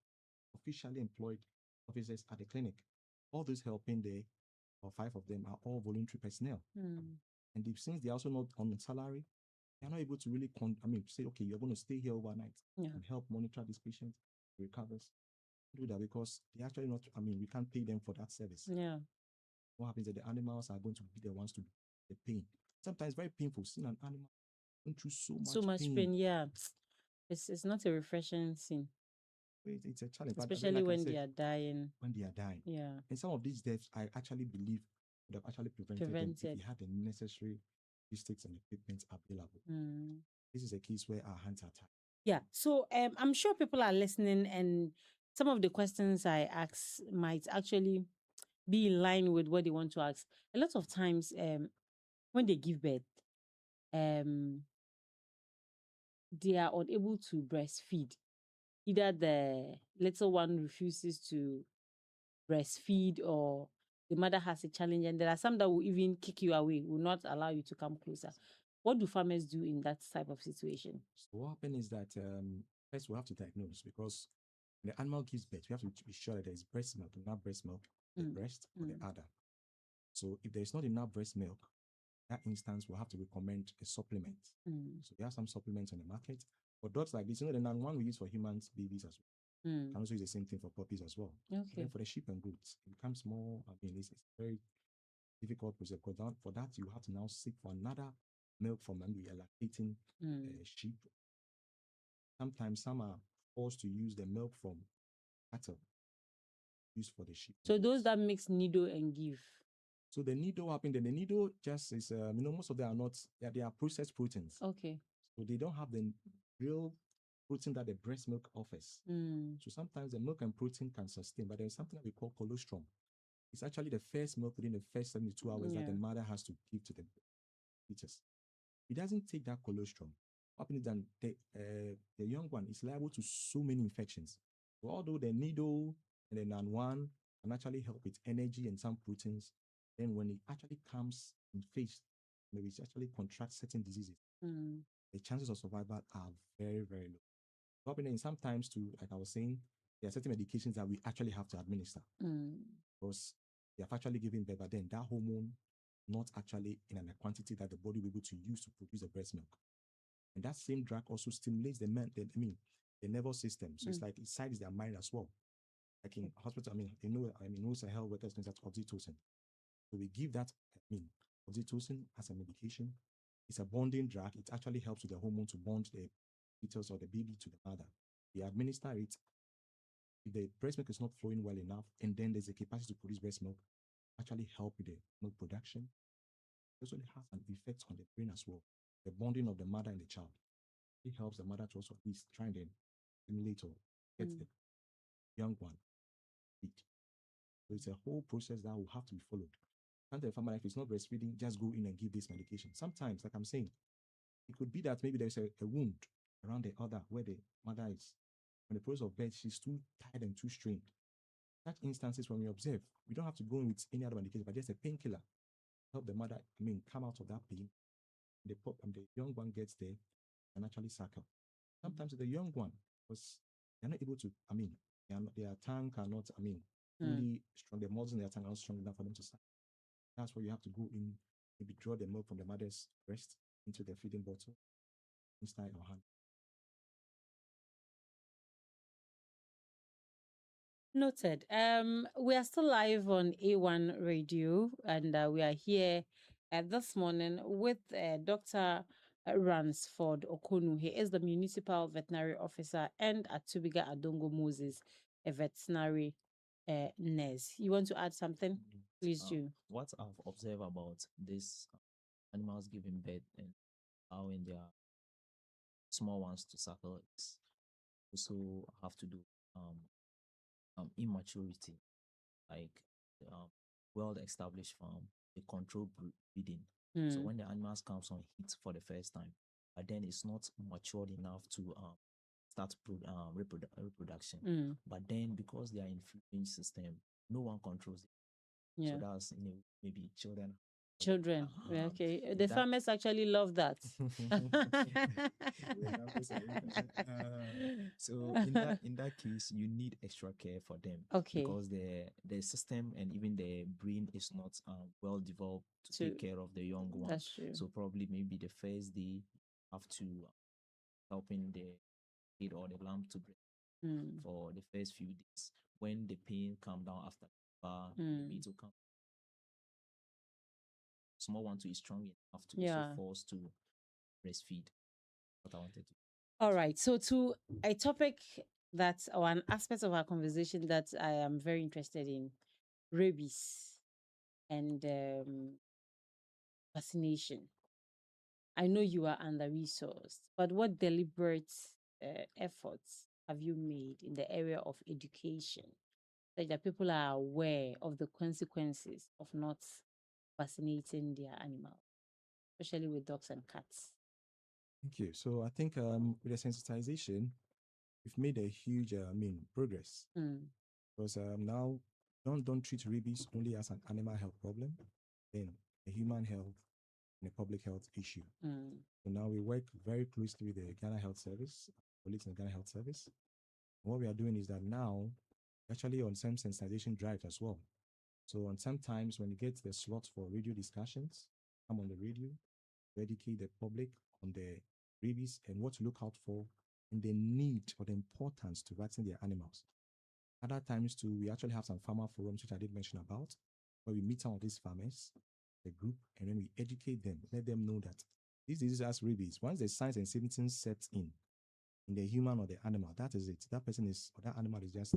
officially employed officers at the clinic. All those helping there, or 5 of them, are all voluntary personnel. And since they're also not on salary, they're not able to really, say, okay, you're going to stay here overnight and help monitor this patient recovers. Do that because they actually not, we can't pay them for that service. Yeah. What happens is that the animals are going to be the ones to the pain. Sometimes very painful seeing an animal going through so much pain. Yeah. It's not a refreshing scene, It's a challenge. But then, especially like I when said, they are dying. when they are dying. Yeah. And some of these deaths, I actually believe would have actually prevented them if Prevented. we had the necessary logistics and equipment available. This is a case where our hands are tied. Yeah. So I'm sure people are listening, and some of the questions I ask might actually be in line with what they want to ask. A lot of times, when they give birth, they are unable to breastfeed. Either the little one refuses to breastfeed, or the mother has a challenge, and there are some that will even kick you away, will not allow you to come closer. What do farmers do in that type of situation? So what happens is that first we have to diagnose, because when the animal gives birth, we have to be sure that there is breast milk, enough breast milk, the breast or the udder. So if there is not enough breast milk, that instance we'll have to recommend a supplement. So we have some supplements on the market. For dogs like this, the one we use for humans, babies as well. Can also use the same thing for puppies as well. Okay. Then for the sheep and goats, it becomes more, it's very difficult process, because for that you have to now seek for another milk from maybe a lactating sheep. Sometimes some are forced to use the milk from cattle used for the sheep. So those that mix nido and give. So the nido happened, then the nido just is, most of them are not, they are processed proteins. Okay. So they don't have the real protein that the breast milk offers. So sometimes the milk and protein can sustain, but there's something that we call colostrum. It's actually the first milk within the first 72 hours that the mother has to give to the fetus. It doesn't take that colostrum. What happens is that the young one is liable to so many infections. So although the needle and the NAN1 can actually help with energy and some proteins, then when it actually comes in phase, maybe it actually contracts certain diseases, the chances of survival are very, very low. What happens sometimes too, like I was saying, there are certain medications that we actually have to administer because they have actually given birth, but then that hormone not actually in a quantity that the body will be able to use to produce the breast milk. And that same drug also stimulates the nervous system. So it's like it excites their mind as well. Like in hospital, most health workers know that oxytocin. So we give that, oxytocin as a medication. It's a bonding drug. It actually helps with the hormone to bond the fetus or the baby to the mother. We administer it. If the breast milk is not flowing well enough, and then there's a capacity to produce breast milk, actually help with the milk production. It also has an effect on the brain as well. The bonding of the mother and the child. It helps the mother to also at least try and then stimulate or get the young one eat. So it's a whole process that will have to be followed. Can't tell a farmer, if it's not breastfeeding, just go in and give this medication. Sometimes, like I'm saying, it could be that maybe there's a wound around the udder where the mother is. When the process of birth, she's too tired and too strained. Such instances, when we observe, we don't have to go in with any other medication, but just a painkiller. Help the mother, come out of that pain. The young one gets there and actually suckle. Sometimes the young one, because they're not able to, their tongue cannot, really strong, the muscles in their tongue are not strong enough for them to suck. That's why you have to go in, maybe draw the milk from the mother's breast into the feeding bottle inside your hand. Noted. We are still live on A1 Radio, and we are here this morning with Dr. Ransford Okonu. He is the Municipal Veterinary Officer, and Atubiga Adongo Moses, a veterinary nurse. You want to add something? Please do. What I've observed about this animals giving birth and allowing their small ones to suckle is also have to do immaturity, like well-established farm, they control breeding. So Mm. when the animals comes on heat for the first time, but then it's not matured enough to start reproduction. Mm. But then because they are in free range system, no one controls it. So Yeah. that's maybe children. Children. Yeah, Uh-huh. okay. If The that- farmers actually love that. So in that case, you need extra care for them. Okay. Because the system and even the brain is not well developed to To- take care of the young one. That's true. So probably maybe the first day have to helping the kid or the lamb to breathe Mm. for the first few days. When the pain come down after maybe Mm. it will come. Small one to is strong enough to Yeah. so forced to breastfeed. What I wanted to. All right. So to a topic that or an aspect of our conversation that I am very interested in, rabies and vaccination. I know you are under resourced, but what deliberate efforts have you made in the area of education so that people are aware of the consequences of not vaccinating their animals, especially with dogs and cats? Thank you. So I think with the sensitization, we've made a huge, progress. Mm. Because now don't treat rabies only as an animal health problem, then a human health and a public health issue. Mm. So now we work very closely with the Ghana Health Service, colleagues in the Ghana Health Service. What we are doing is that now, actually on some sensitization drives as well. So on sometimes when you get the slots for radio discussions, come on the radio to educate the public on the rabies and what to look out for and the need or the importance to vaccinate their animals. Other times too, we actually have some farmer forums, which I did mention about, where we meet some of these farmers, the group, and then we educate them, let them know that this disease has rabies. Once the signs and symptoms set in the human or the animal, that is it. That person is, or that animal is just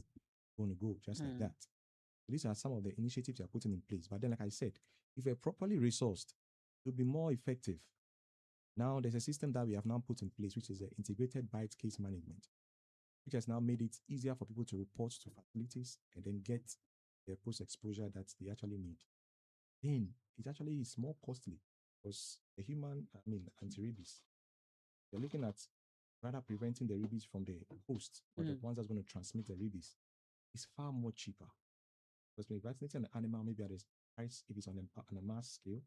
going to go just like Mm. that. So these are some of the initiatives we are putting in place. But then, like I said, if we're properly resourced, it will be more effective. Now, there's a system that we have now put in place, which is the integrated bite case management, which has now made it easier for people to report to facilities and then get the post-exposure that they actually need. Then it actually is more costly because the anti-rabies, you're looking at rather preventing the rabies from the host or the Mm. ones that's going to transmit the rabies. It's far more cheaper. Because when vaccinating an animal, maybe at a price, if it's on a mass scale,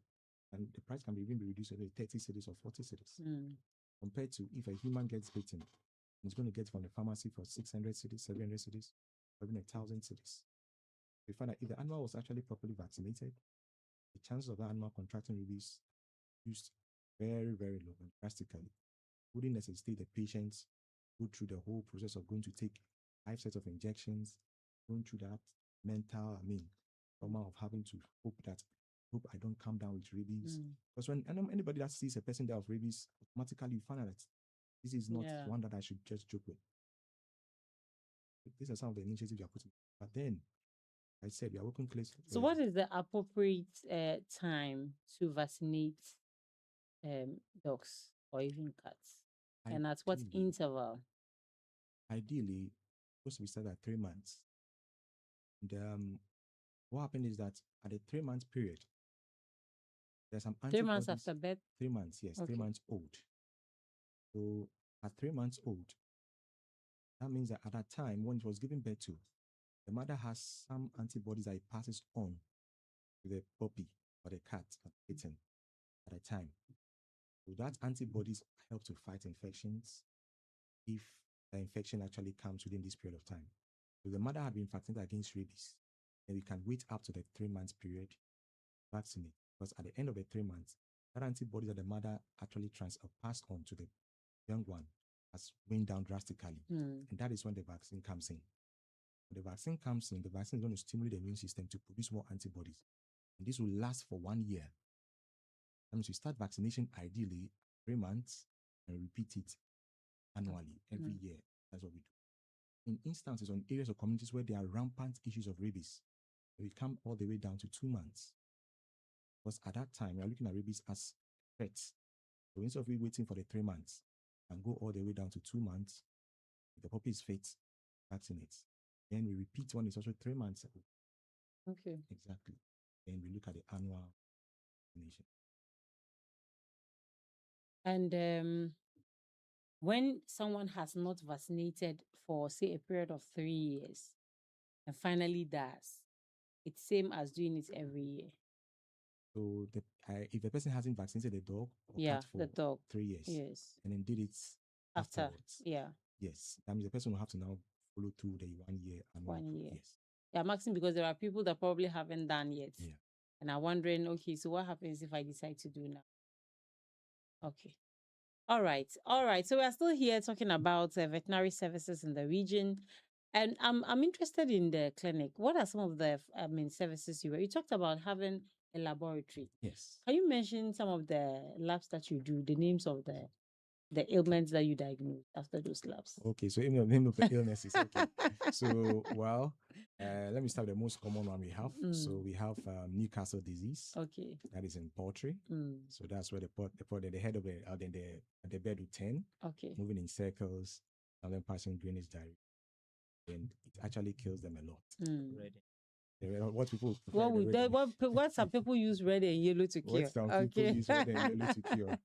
and the price can even be reduced to 30 cities or 40 cities, Mm. compared to if a human gets bitten, it's going to get from the pharmacy for 600 cities, 700 cities, or even 1,000 cities. We find that if the animal was actually properly vaccinated, the chances of that animal contracting rabies reduced very, very low and drastically. Wouldn't necessitate the patients go through the whole process of going to take 5 sets of injections, going through that mental, trauma of having to hope I don't come down with rabies. Mm. Because when anybody that sees a person die of rabies, automatically you find out that this is not Yeah. one that I should just joke with. These are some of the initiatives you are putting. But then, I said, we are working closely. So, what is the appropriate time to vaccinate dogs or even cats? And at what Ideally- interval? Ideally, supposed to be started at 3 months. And what happened is that at the 3 month period, there's some 3 months antibodies- after birth? 3 months, yes, 3 Okay. months old. So at 3 months old, that means that at that time when it was given birth to, the mother has some antibodies that it passes on to the puppy or the cat kitten at a time. So that antibodies help to fight infections if the infection actually comes within this period of time. So the mother had been vaccinated against rabies, then we can wait up to the 3 months period, vaccinate, because at the end of the 3 months, that antibody that the mother actually passed on to the young one has went down drastically. Mm. And that is when the vaccine comes in. When the vaccine comes in, the vaccine is going to stimulate the immune system to produce more antibodies. And this will last for 1 year. That means we start vaccination ideally 3 months and repeat it annually every Mm. year. That's what we do. In instances on areas of communities where there are rampant issues of rabies, we come all the way down to 2 months. Because at that time, we are looking at rabies as threats. So instead of we waiting for the 3 months and go all the way down to 2 months, if the puppy is fit, vaccinate. Then we repeat when it's also 3 months. Okay. Exactly. Then we look at the annual vaccination. And when someone has not vaccinated for, say, a period of 3 years and finally does, it's same as doing it every year. So if the person hasn't vaccinated the dog or Yeah, cat for the dog. 3 years, Yes. and then did it After, afterwards, yeah, yes, that means the person will have to now follow through the 1 year and 1 year. Yes. Yeah, I'm asking because there are people that probably haven't done yet. Yeah. And I'm wondering, okay, so what happens if I decide to do now? Okay. All right. All right. So we are still here talking about veterinary services in the region. And I'm interested in the clinic. What are some of the services you talked about having a laboratory. Yes. Can you mention some of the labs that you do, the names of the ailments that you diagnose after those labs? Okay, so name of the illnesses. Okay. So, well, let me start with the most common one we have. So we have Newcastle disease. Okay. That is in poultry. So that's where the head of the bed will turn. Okay. Moving in circles, and then passing drainage diarrhea. And it actually kills them a lot. What people what would they, what some people use red and yellow to cure? What some people use red and yellow to cure.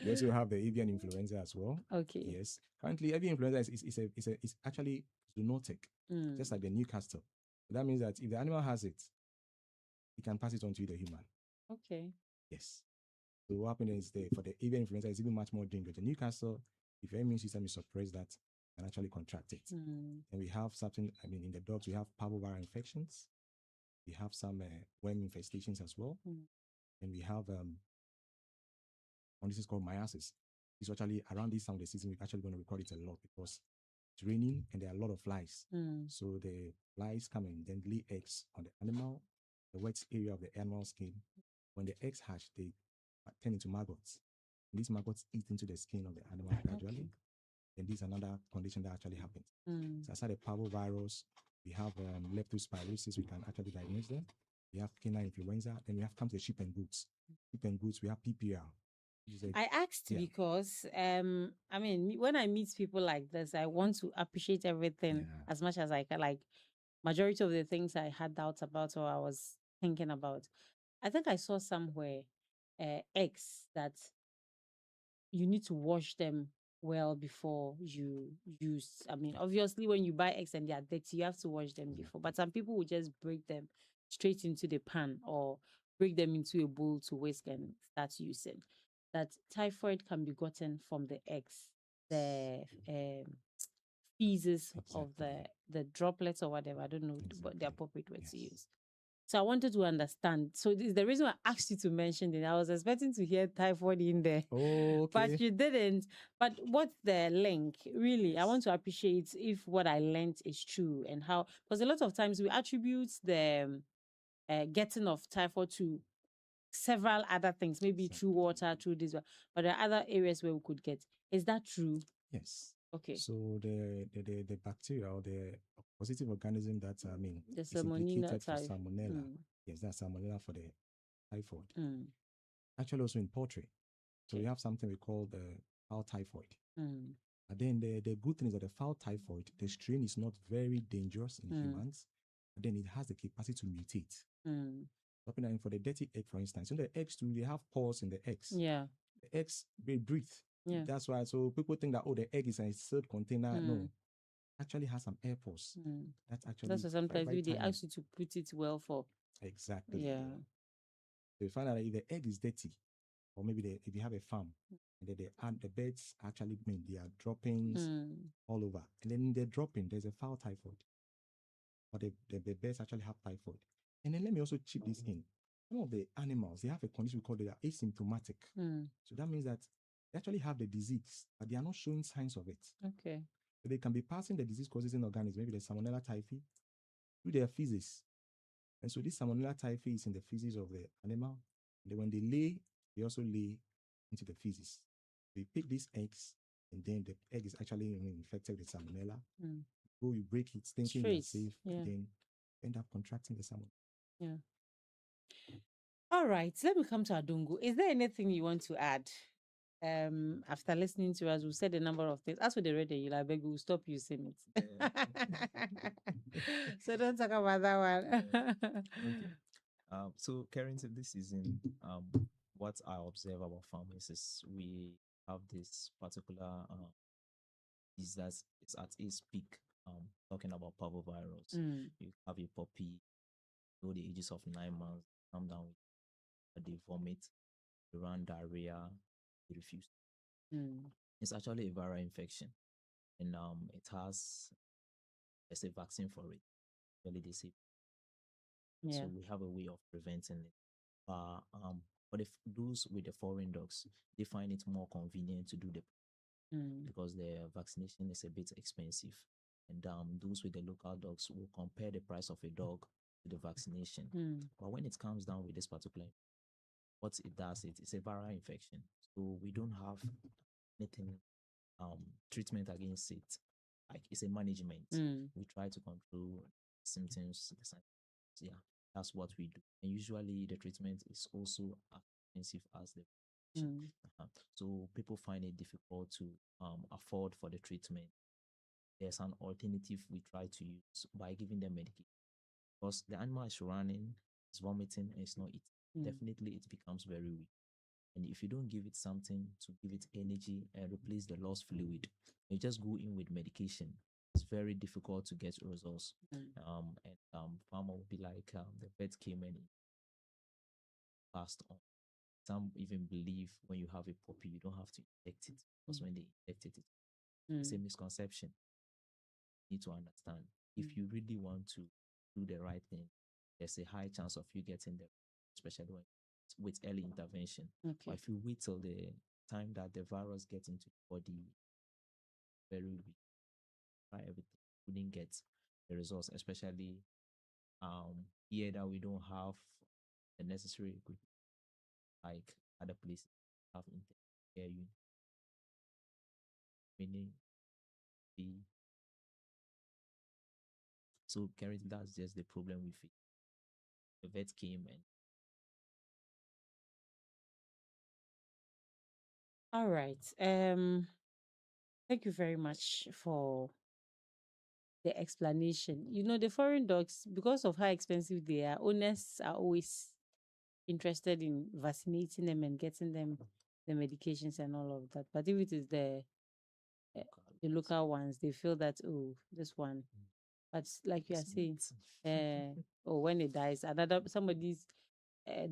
We also have the avian influenza as well. Okay. Yes. Currently, avian influenza is actually zoonotic, just like the Newcastle. That means that if the animal has it, it can pass it on to the human. Okay. Yes. So what happens is for the avian influenza, it's even much more dangerous. The Newcastle, if your immune system is suppressed, that can actually contract it. And we have something. In the dogs, we have parvoviral infections. We have some worm infestations as well. And we have this is called myiasis. It's actually around this time of the season, we're actually going to record it a lot because it's raining and there are a lot of flies. So the flies come and then lay eggs on the animal, the wet area of the animal skin. When the eggs hatch, they turn into maggots. And these maggots eat into the skin of the animal gradually. And this is another condition that actually happens. So aside the parvovirus, we have leptospirosis, we can actually diagnose them. We have canine influenza, then we have comes the sheep and goats. Sheep and goats, we have PPR. I asked because when I meet people like this, I want to appreciate everything as much as I can. Like majority of the things I had doubts about or I was thinking about. I think I saw somewhere eggs that you need to wash them well before you use. Obviously when you buy eggs and they are dirty, you have to wash them before. But some people will just break them straight into the pan or break them into a bowl to whisk and start using. That typhoid can be gotten from the eggs, the feces of the droplets or whatever. I don't know what the appropriate word to use. So I wanted to understand. So this is the reason I asked you to mention it. I was expecting to hear typhoid in there, but you didn't. But what's the link? Really, I want to appreciate if what I learned is true and how, because a lot of times we attribute the getting of typhoid to several other things, maybe through water, through this, but there are other areas where we could get. Is that true? Yes. Okay. So the bacteria or the positive organism that the is implicated for type. salmonella. Yes, that's salmonella for the typhoid. Actually, also in poultry. So we have something we call the fowl typhoid. But then the good thing is that the fowl typhoid, the strain is not very dangerous in humans, but then it has the capacity to mutate. For the dirty egg, for instance, the eggs too, they have pores in the eggs. Yeah. The eggs, they breathe. Yeah. That's why. So people think that the egg is a sealed container. No, actually has some air pores. That's why sometimes they ask you to put it well for. Exactly. Yeah. So you find out that if the egg is dirty, or maybe if you have a farm, and then the birds actually they are droppings all over, and then in the dropping there's a fowl typhoid, or the birds actually have typhoid. And then let me also chip this in. Some of the animals, they have a condition we call they are asymptomatic. So that means that they actually have the disease, but they are not showing signs of it. Okay. So they can be passing the disease-causing organism, maybe the Salmonella typhi, through their feces. And so this Salmonella typhi is in the feces of the animal. And then when they lay, they also lay into the feces. They pick these eggs, and then the egg is actually infected with Salmonella. Go, you break it, thinking you're safe, and then end up contracting the Salmonella. Yeah. All right. Let me come to Adungu. Is there anything you want to add? After listening to us, we said a number of things. As for the red and yellow, I beg we'll stop using it. So don't talk about that one. So currently this season, what I observe about farmers is we have this particular is that it's at its peak. Talking about parvovirus, you have a puppy below the ages of 9 months, come down with they vomit, they run diarrhea, they refuse. It's actually a viral infection, and there's a vaccine for it. Really, they say. Yeah. So we have a way of preventing it. But if those with the foreign dogs, they find it more convenient to do the because the vaccination is a bit expensive. And those with the local dogs will compare the price of a dog to the vaccination. But when it comes down with this particular, what it does, it's a viral infection. So we don't have anything treatment against it. Like it's a management. We try to control symptoms, the signs. Yeah, that's what we do. And usually the treatment is also as expensive as the vaccination. So people find it difficult to afford for the treatment. There's an alternative we try to use by giving them medication. Because the animal is running, it's vomiting, and it's not eating. Definitely it becomes very weak. And if you don't give it something to give it energy and replace the lost fluid, you just go in with medication. It's very difficult to get results. Farmer will be like, the vet came and passed on. Some even believe when you have a puppy, you don't have to inject it because when they inject it, it's a misconception. You need to understand. If you really want to do the right thing, there's a high chance of you getting there, especially with early intervention. But if you wait till the time that the virus gets into the body, very weak, try everything, wouldn't get the results, especially here that we don't have the necessary equipment like other places have intensive care unit. Meaning so currently that's just the problem we face. The vet came and All right. Thank you very much for the explanation. You know, the foreign dogs, because of how expensive they are, owners are always interested in vaccinating them and getting them the medications and all of that. But if it is the local ones, they feel that, oh, this one. But like you are saying, oh, when it dies, somebody's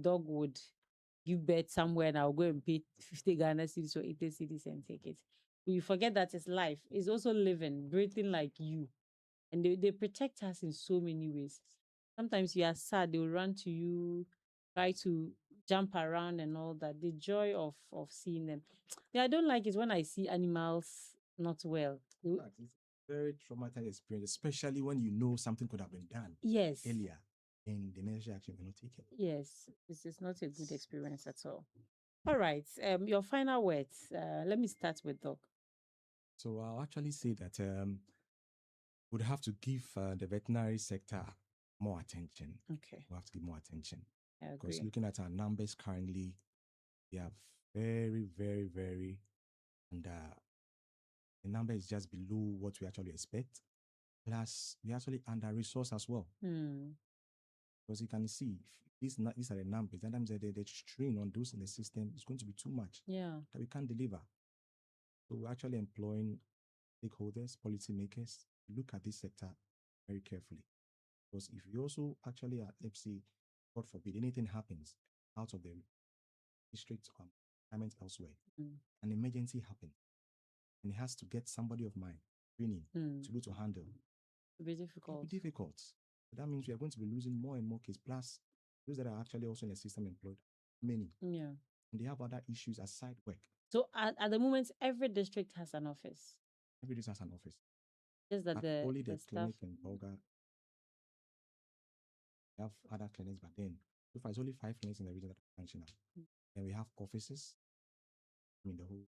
dog would give birth somewhere and I'll go and pay 50 Ghana cedis or 80 cedis and take it. You forget that it's life. It's also living, breathing like you. And they protect us in so many ways. Sometimes you are sad, they will run to you, try to jump around and all that. The joy of seeing them. Yeah, I don't like it when I see animals not well. It's very traumatizing experience, especially when you know something could have been done earlier and the necessary action were not taken. Yes, this is not a good experience at all. All right. Your final words. Let me start with Doc. So I'll actually say that we'd have to give the veterinary sector more attention. Okay. We have to give more attention. I Because agree. looking at our numbers currently, they are very, very, very, and the number is just below what we actually expect. Plus, we actually under-resourced as well. Because you can see, if these are the numbers. Sometimes the strain on those in the system is going to be too much. Yeah. That we can't deliver. So we're actually employing stakeholders, policymakers, to look at this sector very carefully. Because if you also actually, let's say, God forbid, anything happens out of the district or environment elsewhere, an emergency happens, and it has to get somebody of mine training to be able to handle. It'll be difficult. It'll be difficult. So that means we are going to be losing more and more cases. Plus, those that are actually also in the system employed, many. Yeah. And they have other issues aside work. So at the moment, every district has an office. Every district has an office. Just that Only the staff. clinic in Bolga have other clinics, but then so far it's only 5 clinics in the region that are functional. And we have offices in the whole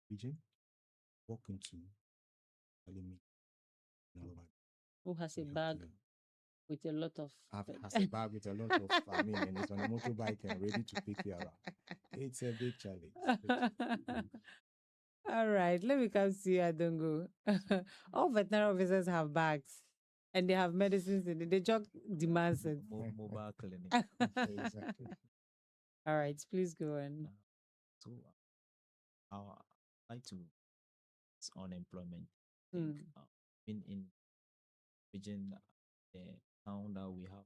region. Walk into Who has a bag with a lot of has a bag with a lot of and it's on a motorbike and ready to pick you around. It's a big challenge. All right, let me come see you, Adongo. All veterinary officers have bags and they have medicines in it. They just demands it. Mobile clinic. Exactly. All right, please go on. So our like to it's unemployment. Mm. In region, the town that we have,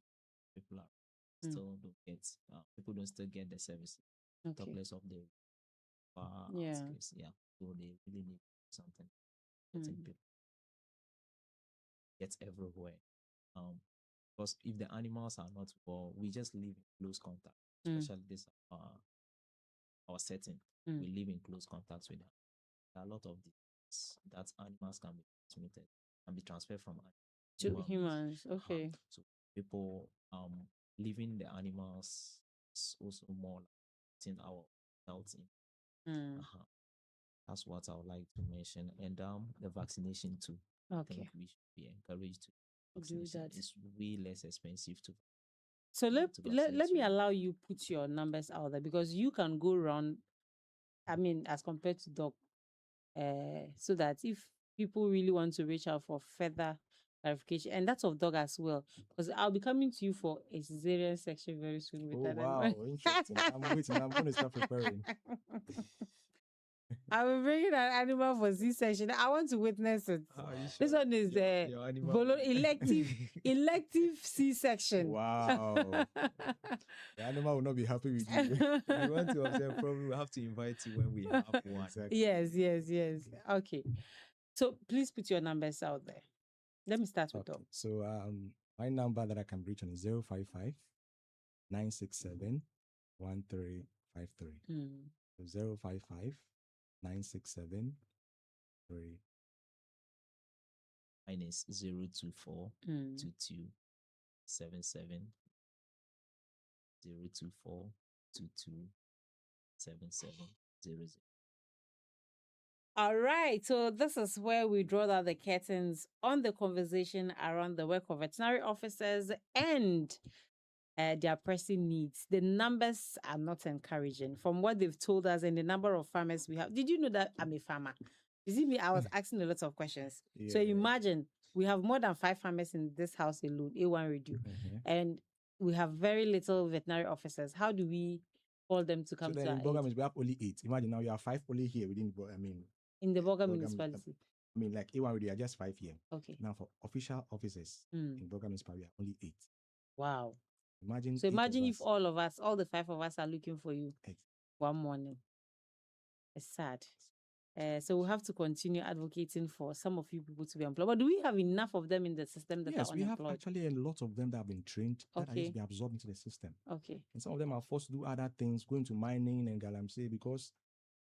people are still don't get people don't still get the services. Talk Okay. less of the Yeah. outskirts, yeah. So they really need something. Getting Mm. people get everywhere. Because if the animals are not well, we just live in close contact, Mm. especially this our setting. Mm. We live in close contact with them. There are a lot of diseases that animals can be transmitted and be transferred from To animals. humans. Okay. So people leaving the animals is also more like in our health. Mm. That's what I would like to mention. And the vaccination too. I Okay. think we should be encouraged to Do vaccination. that. It's way less expensive to So let to let, vaccinate let me you. allow you put your numbers out there because you can go around. I mean, as compared to Doc, so that if people really want to reach out for further clarification, and that's of Dog as well, because I'll be coming to you for a cesarean section very soon with Oh that. wow, interesting. I'm waiting. I'm going to start preparing. I will bring in an animal for C-section. I want to witness it. This one is the elective C-section. Wow. The animal will not be happy with you. If you want to observe, probably we'll have to invite you when we have one. Exactly. Yes. Okay. So please put your numbers out there. Let me start with Okay. Dog. So my number that I can reach on is 055 967 1353. Mm. 055 967 3. Mine is 024 Mm. 22 77 024 22 77 00. All right, so this is where we draw down the curtains on the conversation around the work of veterinary officers and their pressing needs. The numbers are not encouraging from what they've told us and the number of farmers we have. Did you know that I'm a farmer? You see me, I was asking a lot of questions. So Yeah. imagine we have more than 5 farmers in this house alone, A1 Radio, and we have very little veterinary officers. How do we call them to So come then to in our Bogam, aid? we have only 8. Imagine now you have 5 only here within, In the Boga Bogam, municipality. like A1 already are just 5 here. Okay. Now for official officers in Bogam municipality, we are only 8. Wow. Imagine. So 8 of imagine if us. all of us, all the 5 of us are looking for you Ex- one morning. It's sad. So we have to continue advocating for some of you people to be employed. But do we have enough of them in the system that Yes, are we have unemployed? actually a lot of them that have been trained that are Okay. yet to be absorbed into the system. Okay. And some of them are forced to do other things, going to mining and galamsey because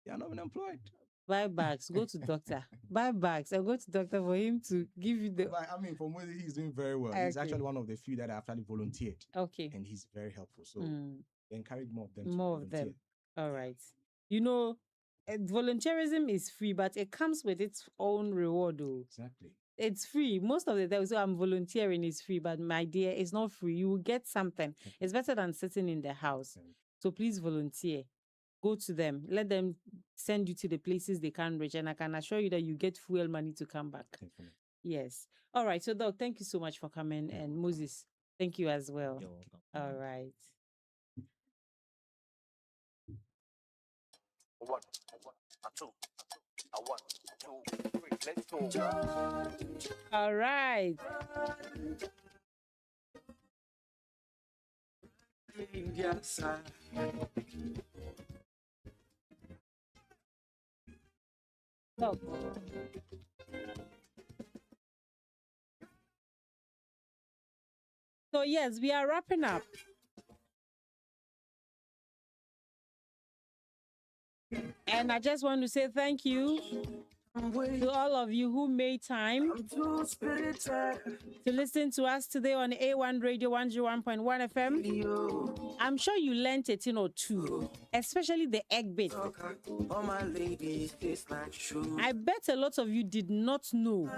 they are not even employed. Buy bags, go to doctor. Buy bags and go to doctor for him to give you the. But I mean, for Moses, he's doing very well. He's Okay. actually one of the few that actually volunteered. Okay. And he's very helpful. So Mm. we encourage more of them to More of volunteer. them. All right. You know, volunteerism is free, but it comes with its own reward, though. Exactly. It's free. Most of the time, so I'm volunteering is free, but my dear, it's not free. You will get something. It's better than sitting in the house. So please volunteer. Go to them. Let them send you to the places they can reach. And I can assure you that you get fuel money to come back. Definitely. Yes. All right. So, Doc, thank you so much for coming. And Moses, thank you as well. You're welcome. All right. One, a two, a 1, 2, 3, let's go. All right. Yes, Doc. So, yes, we are wrapping up. And I just want to say thank you to all of you who made time to listen to us today on A1 Radio 101.1 FM. I'm sure you learned a thing or two, especially the egg bit. I bet a lot of you did not know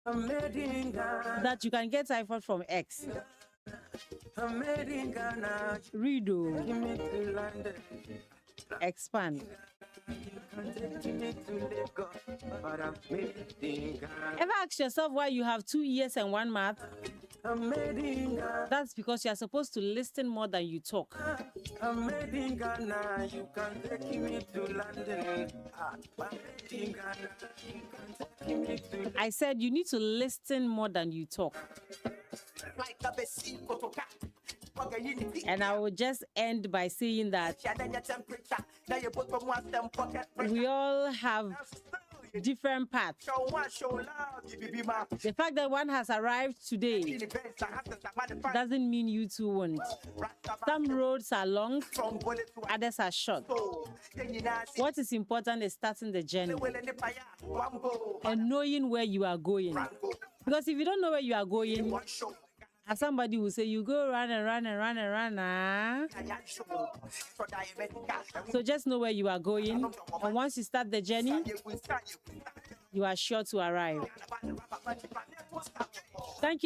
that you can get typhoid from eggs. Redo. Expand. Ever ask yourself why you have 2 years and 1 month I'm made in Ghana. That's because you are supposed to listen more than you talk. I'm made in Ghana. You can take me to London. I'm made in Ghana. You can take me to I said you need to listen more than you talk. And I will just end by saying that we all have different paths. The fact that one has arrived today doesn't mean you two won't. Some roads are long, others are short. What is important is starting the journey and knowing where you are going. Because if you don't know where you are going, as somebody will say, you go run and run and run and run. So just know where you are going. And once you start the journey, you are sure to arrive. Thank you.